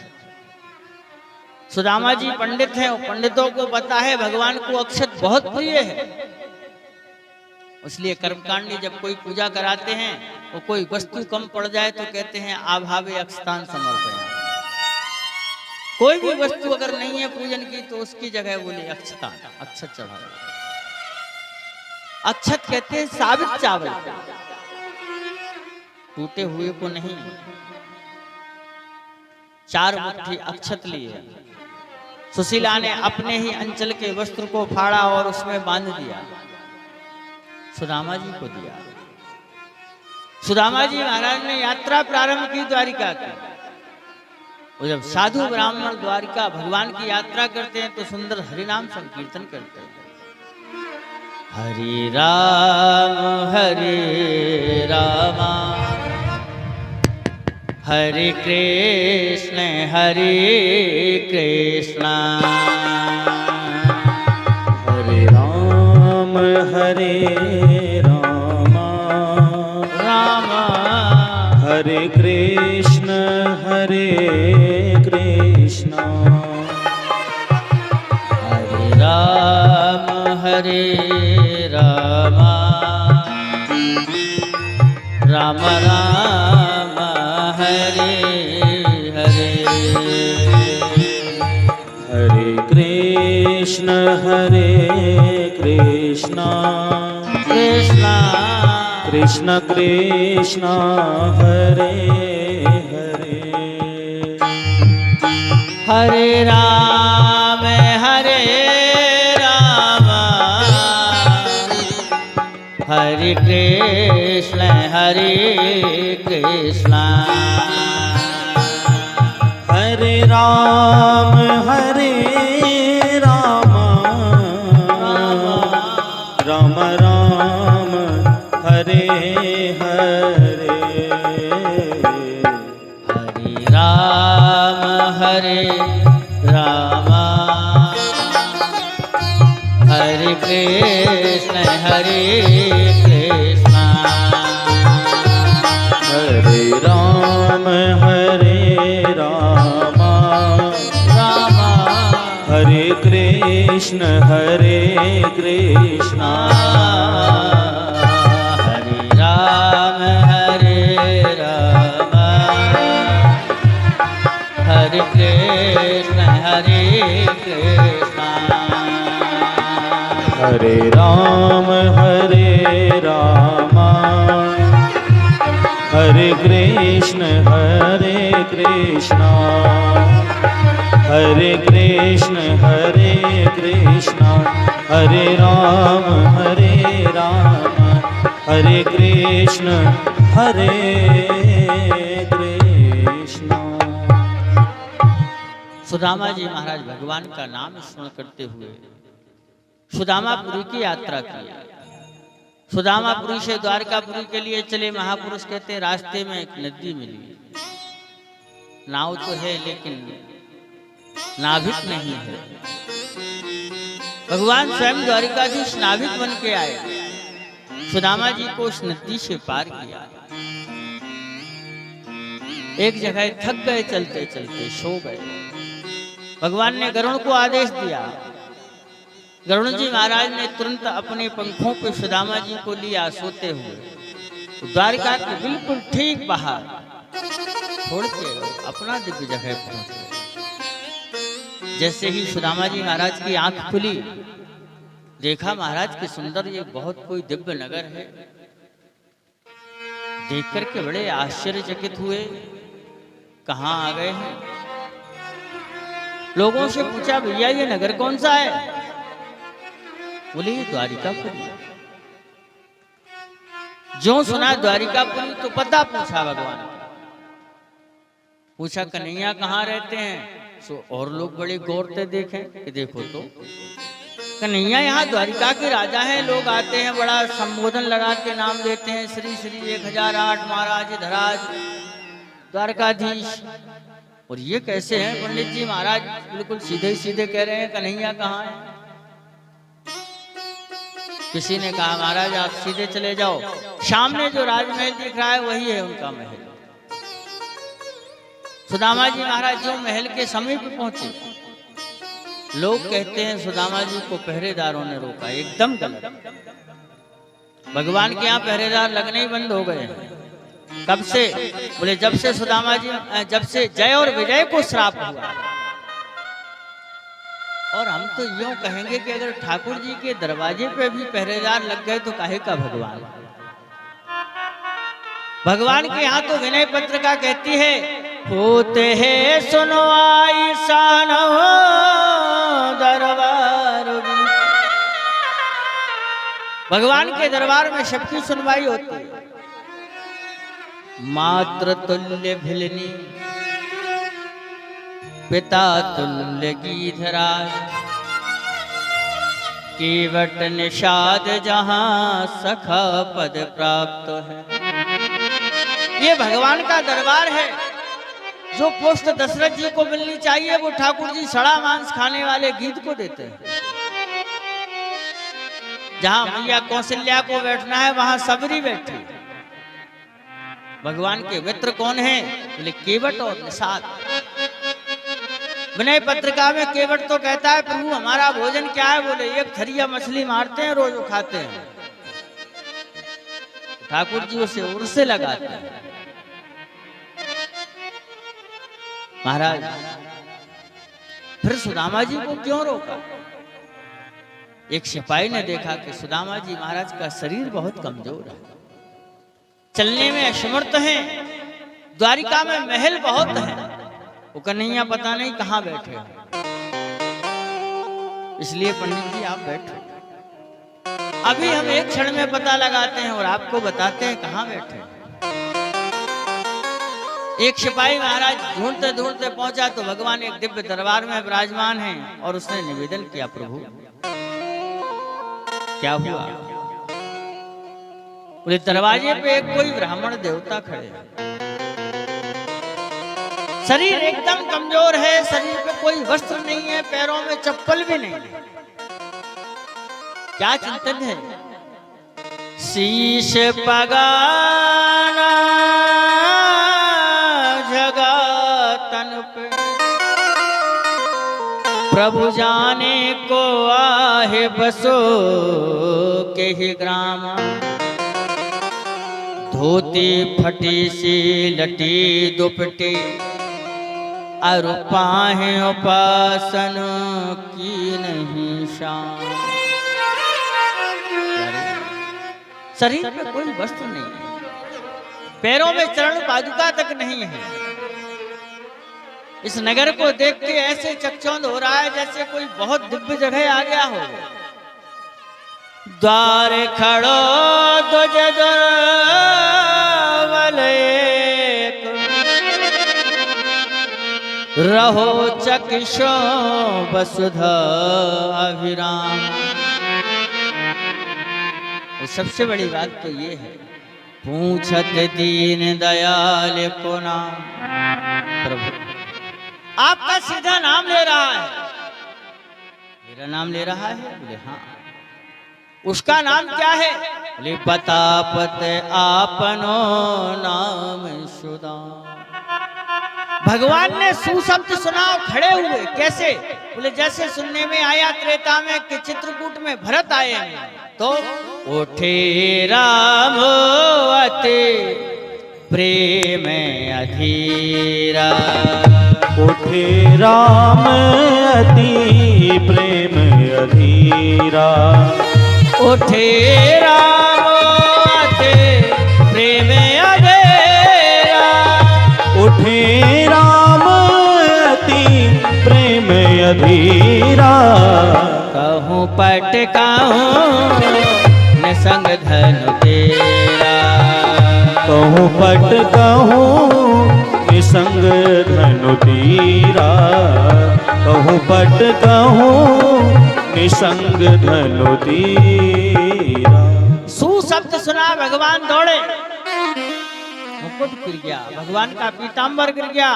सुदामा जी पंडित हैं, पंडितों को पता है भगवान को अक्षत बहुत प्रिय है। इसलिए कर्मकांडी जब कोई पूजा कराते हैं और कोई वस्तु कम पड़ जाए तो कहते हैं आभावे अक्षतान समर्पया। कोई भी वस्तु अगर नहीं है पूजन की तो उसकी जगह बोले अक्षतान, अक्षत चढ़ा। अक्षत कहते हैं साबित चावल, टूटे हुए को नहीं। 4 मुट्ठी अक्षत लिए। सुशीला ने अपने ही अंचल के वस्त्र को फाड़ा और उसमें बांध दिया, सुदामा जी को दिया। सुदामा जी महाराज ने यात्रा प्रारंभ की द्वारिका की। और जब साधु ब्राह्मण द्वारिका भगवान की यात्रा करते हैं तो सुंदर हरिनाम संकीर्तन करते हैं। हरि राम हरे कृष्ण हरे राम राम हरे कृष्ण हरे कृष्ण हरे राम राम राम हरे हरे हरे कृष्ण कृष्ण कृष्ण कृष्ण हरे हरे हरे राम हरे कृष्ण हरे राम राम राम हरे हरे हरे राम हरे कृष्ण हरे कृष्ण हरे राम राम हरे कृष्ण हरे कृष्ण हरे राम हरे कृष्ण हरे कृष्ण हरे राम हरे कृष्ण हरे कृष्ण हरे राम हरे कृष्ण हरे कृष्ण। सुदामा जी महाराज भगवान का नाम स्मरण करते हुए सुदामापुरी की यात्रा की। सुदामापुरी से द्वारकापुरी के लिए चले। महापुरुष कहते हैं रास्ते में एक नदी मिली। नाव तो है लेकिन नाविक नहीं है। भगवान स्वयं द्वारिकाधीश नाविक बन के आए। सुदामा जी को उस नदी से पार किया। एक जगह थक गए, चलते चलते सो गए। भगवान ने गरुड़ को आदेश दिया। गरुड़ जी महाराज ने तुरंत अपने पंखों पे सुदामा जी को लिया सोते हुए, द्वारिका के बिल्कुल ठीक बाहर छोड़ के अपना दिव्य जगह पहुंच गए। जैसे ही सुदामा जी महाराज की आंख खुली, देखा महाराज के सुंदर ये बहुत कोई दिव्य नगर है। देख करके बड़े आश्चर्यचकित हुए, कहाँ आ गए हैं। लोगों से पूछा, भैया ये नगर कौन सा है? बोले ये द्वारिकापुरी। जो सुना द्वारिकापुरी तो पता पूछा भगवान। पूछा कन्हैया कहाँ रहते हैं? सो और लोग बड़े गौर से देखें कि देखो तो कन्हैया यहाँ द्वारिका के राजा हैं। लोग आते हैं, बड़ा संबोधन लगा के नाम लेते हैं, श्री श्री 1008 महाराज धराज द्वारकाधीश। और ये कैसे हैं पंडित जी? महाराज बिल्कुल सीधे सीधे कह रहे हैं कन्हैया कहाँ है। किसी ने कहा महाराज आप सीधे चले जाओ, सामने जो राजमहल दिख रहा है वही है उनका महल। सुदामा जी महाराज जो महल के समीप पहुंचे, लोग कहते हैं सुदामा जी को पहरेदारों ने रोका। एकदम गलत। भगवान के यहाँ पहरेदार लगने ही बंद हो गए। कब से? बोले जब से सुदामा जी, जब से जय और विजय को श्राप हुआ। और हम तो यूं कहेंगे कि अगर ठाकुर जी के दरवाजे पे भी पहरेदार लग गए तो काहे का भगवान। भगवान के यहाँ तो विनय पत्रिका कहती है, होते है सुनवाई सानो दरबार। भगवान के दरबार में सबकी सुनवाई होती है। मात्र तुल्य भिलनी पिता तुल्य गीधराज, केवट निषाद जहां सखा पद प्राप्त है। ये भगवान का दरबार है। जो पोस्ट दशरथ जी को मिलनी चाहिए वो ठाकुर जी सड़ा मांस खाने वाले गीध को देते हैं। जहां मैया कौशल्या को बैठना है वहां सबरी बैठी। भगवान के मित्र कौन है? बोले केवट और निषाद। विनय पत्रिका में केवट तो कहता है प्रभु हमारा भोजन क्या है? बोले एक थरिया मछली मारते हैं, रोज खाते हैं। ठाकुर जी उसे उर से लगाते हैं। महाराज फिर सुदामा जी को क्यों रोका? एक सिपाही ने देखा कि सुदामा जी महाराज का शरीर बहुत कमजोर है, चलने में असमर्थ हैं, द्वारिका में महल बहुत है, वो कन्हैया पता नहीं कहां बैठे। इसलिए पंडित जी आप बैठो, अभी हम एक क्षण में पता लगाते हैं और आपको बताते हैं कहां बैठे। एक सिपाही महाराज ढूंढते ढूंढते पहुंचा तो भगवान एक दिव्य दरबार में विराजमान हैं और उसने निवेदन किया, प्रभु क्या हुआ? बोले दरवाजे पे एक कोई ब्राह्मण देवता खड़े हैं, शरीर एकदम कमजोर है, शरीर पे कोई वस्त्र नहीं है, पैरों में चप्पल भी नहीं है। क्या चिंतन है? शीश पगाना जगा तन पे, प्रभु जाने को आहे बसो के ही ग्राम। धोती फटी सी लटी दुपटी, और पाहे उपासन की नहीं शान। शरीर में कोई वस्त्र नहीं है, पैरों में चरण पादुका तक नहीं है। इस नगर को देख के ऐसे चकचौंध हो रहा है जैसे कोई बहुत दिव्य जगह आ गया हो। द्वार खड़ो दुज दुर्वलेक, रहो चकिशो वसुधा अभिराम। सबसे बड़ी बात तो ये है, पूछत दीन दयाल को नाम। प्रभु आपका सीधा नाम ले रहा है। मेरा नाम ले रहा है? बोले हाँ। उसका नाम क्या है? बोले बतापत आपनो नाम सुदाम। भगवान ने सुशब्द सुनाओ खड़े हुए। कैसे? बोले जैसे सुनने में आया त्रेता में कि चित्रकूट में भरत आए हैं, तो उठे राम अति प्रेम अधीरा, उठे राम अति प्रेम अधीरा, उठे राम अति प्रेम अधीरा, उठे राम अति प्रेम अधीरा, कहूँ पट कहूँ निसंग धनु तेरा, कहूँ पट कहूँ निसंग धनु तीरा, कहूँ पट कहूँ निसंग धनु तीरा। सुशब्द सुना भगवान दौड़े, मुकुट गिर गया, भगवान का पीतांबर गिर गया,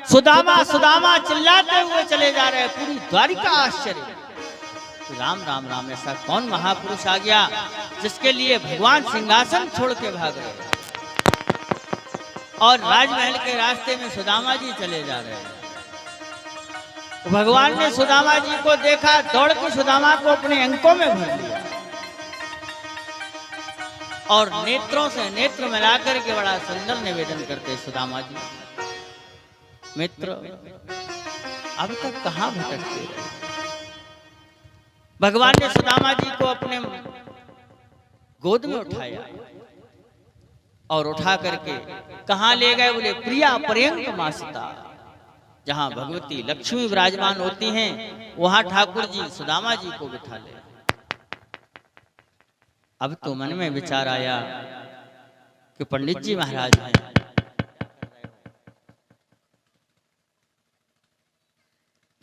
सुदामा सुदामा चिल्लाते हुए चले जा रहे। पूरी द्वारिका आश्चर्य, राम राम राम, ऐसा कौन महापुरुष आ गया जिसके लिए भगवान सिंहासन छोड़ के भाग रहे। और राजमहल के रास्ते में सुदामा जी चले जा रहे हैं। भगवान ने सुदामा जी को देखा, दौड़ के सुदामा को अपने अंकों में भर लिया और नेत्रों से नेत्र मिलाकर के बड़ा सुंदर निवेदन करते, सुदामा जी मित्र अब तक कहां भटकते रहे। भगवान ने सुदामा जी को अपने गोद में उठाया और उठा करके कहां ले गए? बोले प्रिया पर्यंक मासिता, जहां भगवती लक्ष्मी विराजमान होती हैं वहां ठाकुर जी सुदामा जी को बिठा ले। अब तो मन में विचार आया कि पंडित जी महाराज हैं,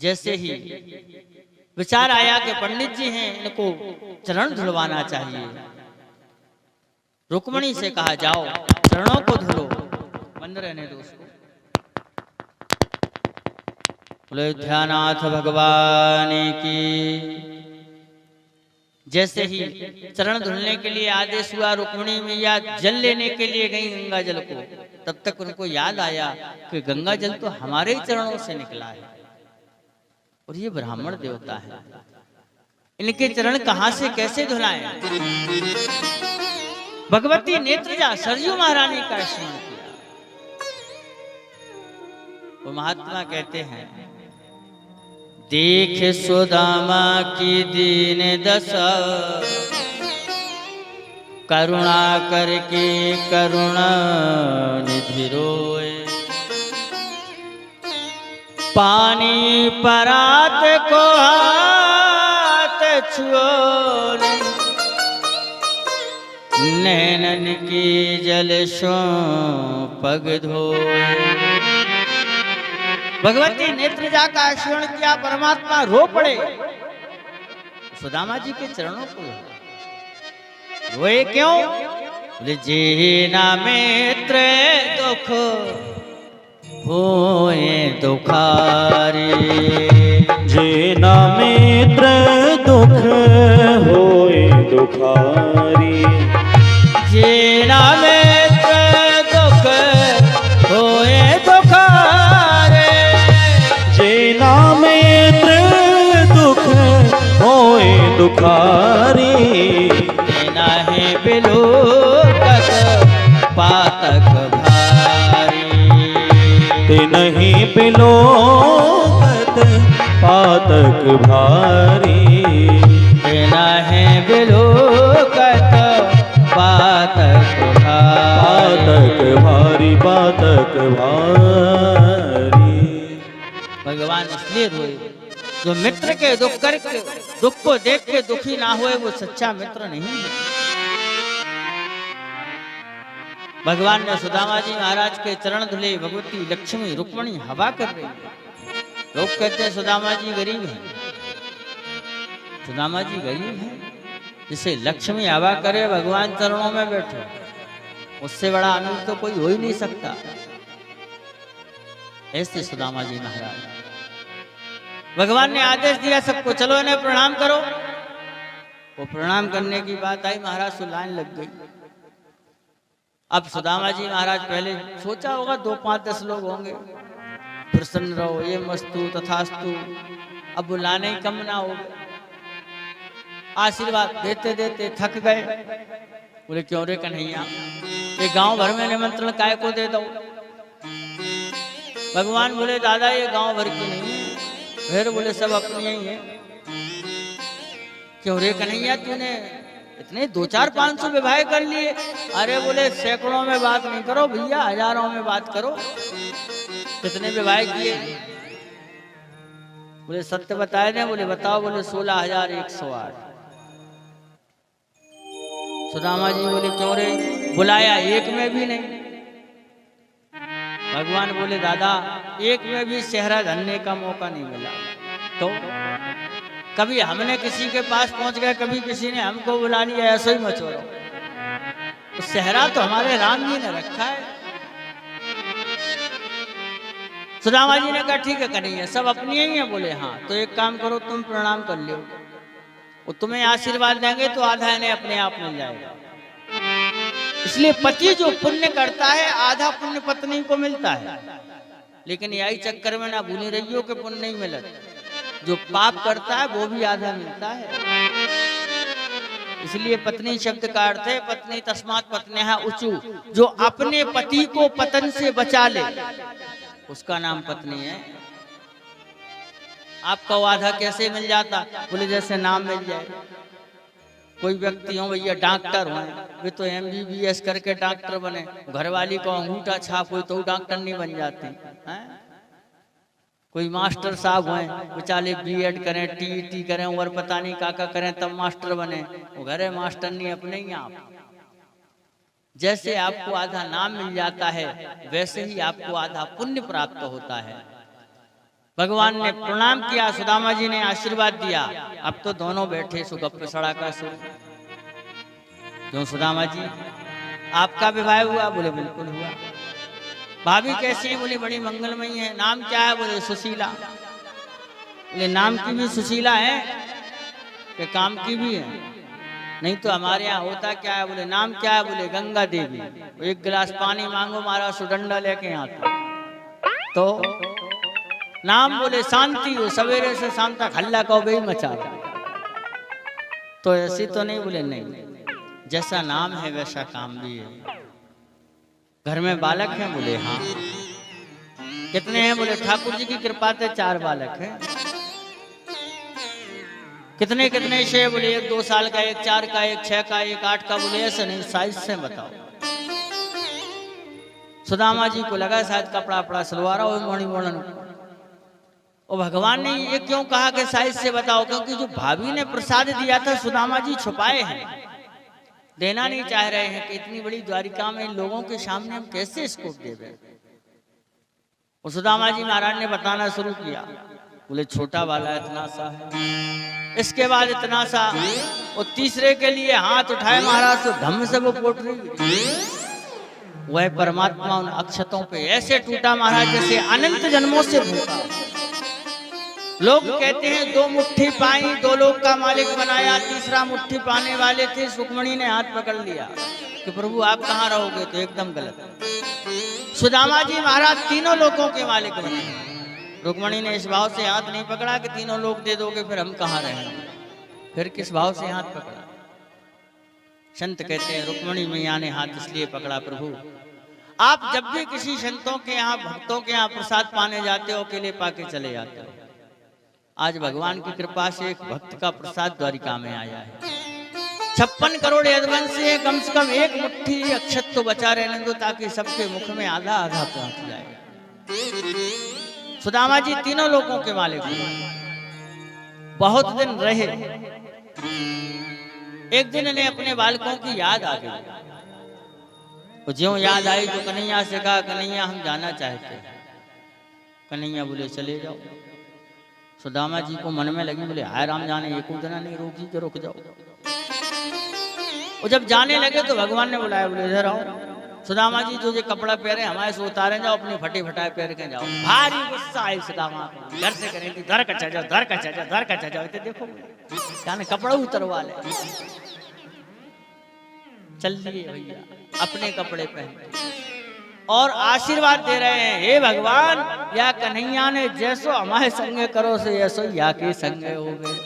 जैसे ही विचार आया कि पंडित जी हैं, इनको चरण धुलवाना चाहिए। रुक्मणी से कहा जाओ चरणों को धुलो, बंद रहने दो उसको। बोले ध्यानाथ भगवान की। जैसे ही चरण धुलने के लिए आदेश हुआ, रुक्मिणी मैया जल लेने के लिए गई गंगा जल को, तब तक उनको याद आया कि गंगा जल तो हमारे ही चरणों से निकला है और ये ब्राह्मण देवता है, इनके चरण कहां से कैसे धुलाएं। भगवती नेत्रजा सरयू महारानी का स्मरण किया। वो महात्मा कहते हैं, देख सुदामा की दीन दशा, करुणा करके करुणा निधि रोए, पानी परात को हाथ छुओ, नैनन की जल सो पग धोए। भगवती नेत्रजा का स्मरण किया, परमात्मा रो पड़े। सुदामा जी के चरणों को रोए क्यों? बोले जीना मित्र दुख होए दुखारी, जीना मित्र दुख होए दुखारी, जीना मित्र दुख होए दुखारे, जीना मित्र दुख होए दुखारी, देना है बिलोकत पातक भारी, ते नहीं बिलोकत पातक भारी, देना है बिलोकत पातक भारी, पातक भारी। भगवान इसलिए रोए, जो मित्र के दुख को देख के दुखी ना होए वो सच्चा मित्र नहीं है। भगवान ने सुदामा जी महाराज के चरण धुले। भगवती लक्ष्मी रुक्मणी हवा कर रही है। लोग कहते हैं सुदामा जी गरीब हैं, सुदामा जी गरीब हैं, जिसे लक्ष्मी हवा करे भगवान चरणों में बैठे, उससे बड़ा आनंद तो कोई हो ही नहीं सकता। ऐसे सुदामा जी महाराज। भगवान ने आदेश दिया सबको, चलो इन्हें प्रणाम करो। वो प्रणाम करने की बात आई, महाराज से लाइन लग गई। अब सुदामा जी महाराज पहले सोचा होगा 2, 5, 10 लोग होंगे, प्रसन्न रहो, ये मस्तु तथास्तु। अब बुलाने ही कम ना हो, आशीर्वाद देते देते थक गए। बोले क्यों रे कन्हैया, ये गांव भर में निमंत्रण काय को दे दो। भगवान बोले दादा ये गांव भर की नहीं है। फिर बोले सब अपनी ही है। क्यों रे कन्हैया, तूने इतने 200-500 विवाह कर लिए? अरे बोले सैकड़ों में बात नहीं करो भैया, हजारों में बात करो। कितने विवाह किए? बोले सत्य बताए दे। बोले बताओ। बोले 16,108। सुदामा जी बोले क्यों रे, बुलाया एक में भी नहीं। भगवान बोले दादा एक में भी सेहरा धरने का मौका नहीं मिला। तो कभी हमने किसी के पास पहुंच गए, कभी किसी ने हमको बुला लिया, ऐसे ही मचोरो। तो सेहरा तो हमारे राम जी ने रखा है। सुदामा जी ने कहा ठीक है कन्हैया, सब अपनी ही है। बोले हाँ, तो एक काम करो, तुम प्रणाम कर लो, वो तुम्हें आशीर्वाद देंगे तो आधा इन्हें अपने आप मिल जाएगा। इसलिए पति जो पुण्य करता है आधा पुण्य पत्नी को मिलता है। लेकिन यही चक्कर में ना भूली रही हो कि पुण्य नहीं मिला। जो पाप करता है वो भी आधा मिलता है। इसलिए पत्नी शब्द का अर्थ है पत्नी तस्मात् पत्न्यः उचु, जो अपने पति को पतन से बचा ले उसका नाम पत्नी है। आपका आधा कैसे मिल जाता? बोले जैसे नाम मिल जाए। कोई व्यक्ति हो भैया डॉक्टर हो, वे तो MBBS करके डॉक्टर बने, घरवाली को अंगूठा छाप हो तो डॉक्टर नहीं बन जाते हैं। कोई मास्टर साहब हैं, बेचारे B.Ed करें, TET करें और पता नहीं काका करें तब मास्टर बने। वो घरे मास्टर नहीं, अपने ही आप। जैसे आपको आधा नाम मिल जाता है वैसे ही आपको आधा पुण्य प्राप्त होता है। भगवान ने प्रणाम किया, सुदामा जी ने आशीर्वाद दिया। अब तो दोनों बैठे सुगप सड़ा का सो। क्यों सुदामा जी, आपका विवाह हुआ? बोले बिल्कुल हुआ। भाभी कैसी है? बोली बड़ी मंगलमयी है। नाम क्या है? बोले सुशीला। बोले नाम की भी सुशीला है कि काम की भी है? नहीं तो हमारे यहाँ होता क्या है? बोले नाम क्या है? बोले गंगा देवी। एक गिलास पानी मांगो, मारा सुडंडा लेके आता। तो नाम? बोले शांति हो, सवेरे से शाम तक हल्ला को भी मचा। तो ऐसी तो नहीं? बोले नहीं, जैसा नाम है वैसा काम भी है। घर में बालक हैं? बोले हाँ। कितने हैं? बोले ठाकुर जी की कृपा से 4 बालक हैं। कितने कितने से? बोले 1 2 साल का, 1 4 का, 1 6 का, 1 8 का। बोले ऐसे नहीं, साइज से बताओ। सुदामा जी को लगा शायद कपड़ा अपड़ा सलवारा हो मोड़ी मोड़न। और भगवान ने ये क्यों कहा कि साइज से बताओ? क्योंकि जो भाभी ने प्रसाद दिया था सुदामा जी छुपाए हैं, देना नहीं चाह रहे हैं कि इतनी बड़ी द्वारिका में इन लोगों के सामने हम कैसे इसको दे दें। और सुदामा जी महाराज ने बताना शुरू किया। बोले छोटा वाला इतना सा है, इसके बाद इतना सा, और तीसरे के लिए हाथ उठाए महाराज तो धम्म से वो पोटली। वह परमात्मा उन अक्षतों पे ऐसे टूटा महाराज जैसे अनंत जन्मों से भूखा। लोग कहते हैं 2 मुट्ठी पाई 2 लोग का मालिक बनाया, तीसरा मुट्ठी पाने वाले थे, सुखमणि ने हाथ पकड़ लिया कि प्रभु आप कहाँ रहोगे? तो एकदम गलत। सुदामा जी महाराज तीनों लोगों के मालिक बने। रुक्मणी ने इस भाव से हाथ नहीं पकड़ा कि तीनों लोग दे दोगे फिर हम कहाँ रहेंगे। फिर किस भाव से हाथ पकड़ा? संत कहते हैं रुक्मणी मैया ने हाथ इसलिए पकड़ा, प्रभु आप जब भी किसी संतों के यहाँ भक्तों के यहाँ प्रसाद पाने जाते हो अकेले पाके चले जाते हो। आज भगवान की कृपा से एक भक्त का प्रसाद द्वारिका में आया है। 56 करोड़ यदुवंश से कम 1 मुट्ठी अक्षत तो बचा रहने दो ताकि सबके मुख में आधा आधा पहुंच जाए। सुदामा जी तीनों लोगों के मालिक हुए। बहुत दिन रहे। एक दिन इन्हें अपने बालकों की याद आ गई। तो ज्यों याद आई तो कन्हैया से कहा कन्हैया हम जाना चाहते हैं। कन्हैया बोले चले जाओ। सुदामा जी को मन में लगी, बोले हाय राम जाने, ये कूदना नहीं, रोकी के रुक जाओ। और जब जाने लगे तो भगवान ने बुलाया, बोले इधर आओ। सुदामा जी जो ये कपड़ा पहने हमारे से उतारे जाओ, अपनी फटे फटाए पहन के जाओ। भारी गुस्सा आई सुदामा को, घर से करेंगे घर कचा जाओ, घर कचा जाओ, घर कचा जाओ। तो देखो जाने कपड़ा उतरवा ले। चल दिए भैया अपने कपड़े पहन और आशीर्वाद दे रहे हैं, हे भगवान या कन्हैया ने जैसो हमारे संगे करो से ऐसो या के संगे हो गए।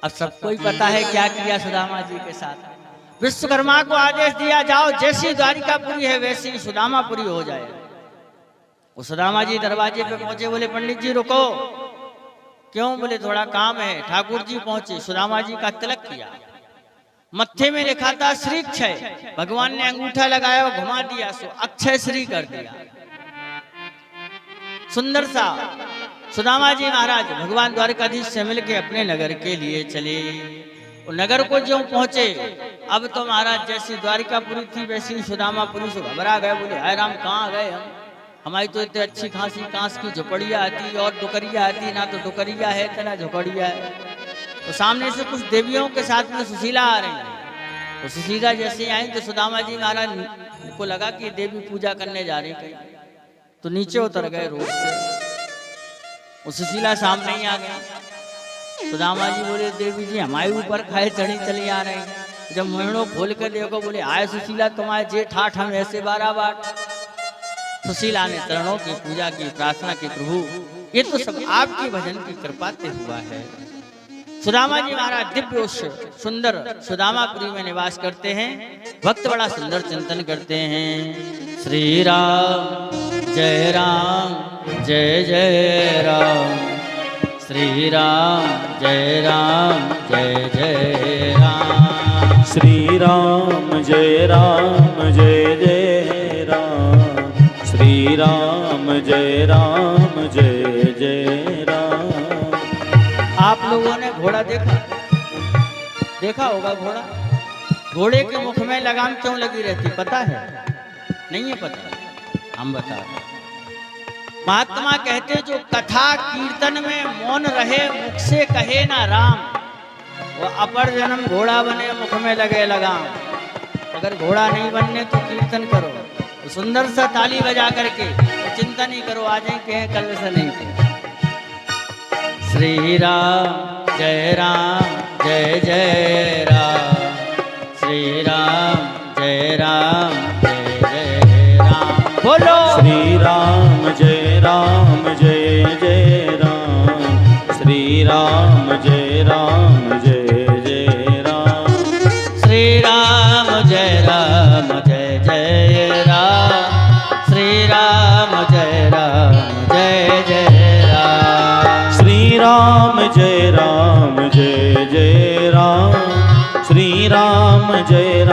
अब सबको ही पता है क्या किया सुदामा जी के साथ। विश्वकर्मा को आदेश दिया, जाओ जैसी द्वारिकापुरी है वैसी सुदामापुरी हो जाए। वो सुदामा जी दरवाजे पे पहुंचे, बोले पंडित जी रुको। क्यों? बोले थोड़ा काम है। ठाकुर जी पहुंचे, सुदामा जी का तिलक किया, मत्थे में लिखा था श्री क्षय, भगवान ने अंगूठा लगाया और घुमा दिया, सो अक्षय श्री कर दिया। सुंदर सा सुदामा जी महाराज भगवान द्वारकाधीश से मिलके अपने नगर के लिए चले। नगर को जो पहुंचे, अब तो महाराज जैसी द्वारिकापुरी थी वैसी सुदामापुरी से घबरा गए। बोले हाय राम, कहाँ गए हम? हमारी तो इतनी अच्छी खासी कांस की झोपड़िया आती और डुकरिया आती, ना तो डुकरिया है तो ना झोपड़िया है। तो सामने से कुछ देवियों के साथ में सुशीला आ रही है। तो सुशीला जैसे आई तो सुदामा जी महाराज को लगा कि देवी पूजा करने जा रही कहीं, तो नीचे उतर गए रोड से। वो सुशीला सामने ही आ गया। सुदामा जी बोले देवी जी हमारे ऊपर खाए चढ़ी चली आ रही। जब मोहनों खोल कर देखो, बोले आए सुशीला तुम्हारे जे ठाठ हम ऐसे 12 बार। सुशीला ने चरणों की पूजा की, प्रार्थना की, प्रभु ये तो सब आपकी भजन की कृपा से हुआ है। सुदामा जी महाराज दिव्य सुंदर सुदामापुरी में निवास करते हैं। भक्त बड़ा सुंदर चिंतन करते हैं। श्री राम जय राम जय जय राम, श्री राम जय जय राम, श्री राम जय जय राम, श्री राम जय जय राम। आप लोगों ने घोड़ा देखा होगा। घोड़े के मुख में लगाम क्यों लगी रहती पता है? नहीं है पता, हम बता रहे। महात्मा कहते जो कथा कीर्तन में मौन रहे, मुख से कहे ना राम, वो अपर जन्म घोड़ा बने मुख में लगे लगाम। अगर घोड़ा नहीं बनने तो कीर्तन करो, तो सुंदर सा ताली बजा करके तो चिंता नहीं करो, आज ही कहे कल से नहीं कहे। श्री राम जय जय राम, श्री राम जय जय राम। बोलो श्री राम जय जय राम, श्री राम जय जय राम, श्री राम जय जय राम, श्री राम जय जय राम, श्री राम जय जय राम, श्री राम जय जय राम, श्री राम जय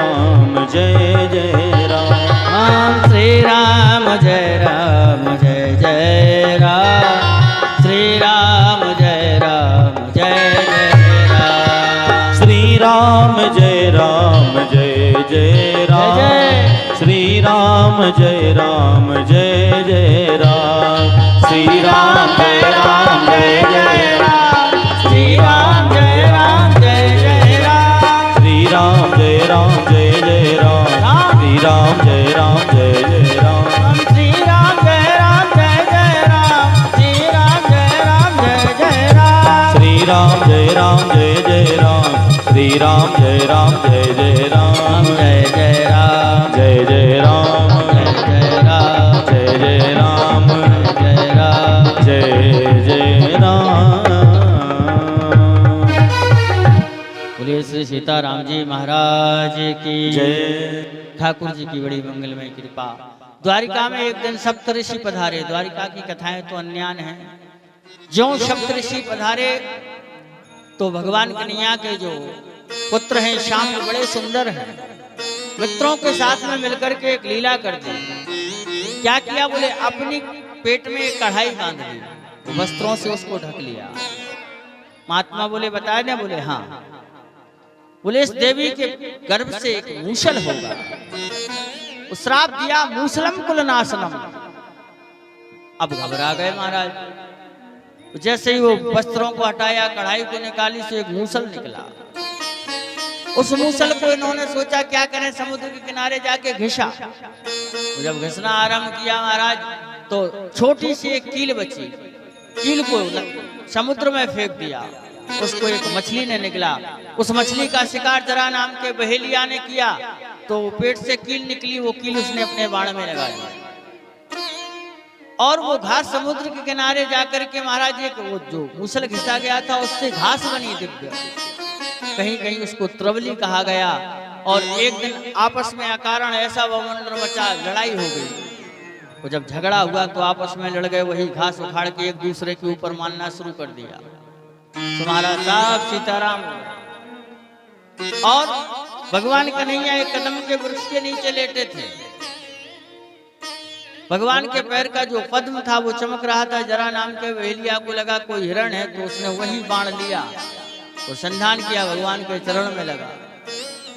जय राम, श्री राम जय जय राम, श्री राम जय जय राम, श्री राम जय जय राम, श्री राम जय जय राम, श्री राम जय जय राम, श्री राम जय जय राम, श्री राम जय जय राम, श्री राम जय जय राम, श्री राम जय राम, श्री राम जय जय राम, श्री राम जय जय राम, जय जय राम, जय जय राम, जय राम, जय जय राम, जय राम, जय जय राम। बोलिए श्री सीताराम जी महाराज की जय। ठाकुर जी की बड़ी मंगलमय कृपा। द्वारिका में एक दिन सप्तऋषि पधारे। द्वारिका की कथाएं तो अन्यान हैं। जो सप्तऋषि पधारे तो भगवान कन्हैया के जो पुत्र हैं श्याम बड़े सुंदर हैं, मित्रों के साथ में मिलकर के एक लीला कर दी। क्या किया? बोले अपनी पेट में एक कढ़ाई बांध ली, वस्त्रों से उसको ढक लिया। महात्मा बोले बताया ना? बोले हाँ। बोले इस देवी के गर्भ से एक मूसल होगा। उस श्राप दिया मूसलम कुल नाशनम। अब घबरा गए महाराज। जैसे ही वो वस्त्रों को हटाया, कढ़ाई को निकाली, से एक मूसल निकला। उस मूसल को इन्होंने सोचा क्या करें, समुद्र के किनारे जाके घिसा। जब घिसना आरंभ किया महाराज, तो छोटी सी एक कील बची। कील को समुद्र में फेंक दिया। उसको एक मछली ने निकला। उस मछली का शिकार जरा नाम के बहेलिया ने किया, तो पेट से कील निकली। वो कील उसने अपने बाण में लगाई। और वो घास समुद्र के किनारे जाकर के महाराज एक वो जो मूसल घिसा गया था उससे घास बनी दिव्य, कहीं कहीं उसको त्रवली कहा गया। और एक दिन आपस में अकारण ऐसा वमंडल मचा, लड़ाई हो गई। वो जब झगड़ा हुआ तो आपस में लड़ गए, वही घास उखाड़ के एक दूसरे के ऊपर मारना शुरू कर दिया। तुम्हारा साहब सीताराम और भगवान कन्हैया एक कदम के वृक्ष के नीचे लेटे थे। भगवान के पैर का जो पद्म था वो चमक रहा था। जरा नाम के वेलिया को लगा कोई हिरण है, तो उसने वही बाण लिया, वो संधान किया, भगवान के चरण में लगा,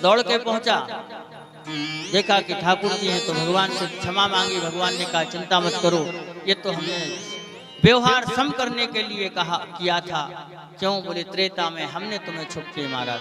दौड़ के पहुंचा, देखा कि ठाकुर जी हैं, तो भगवान से क्षमा मांगी। भगवान ने कहा चिंता मत करो, ये तो हमने व्यवहार सम करने के लिए कहा किया था। क्यों? बोले त्रेता में हमने तुम्हें छुप के मारा।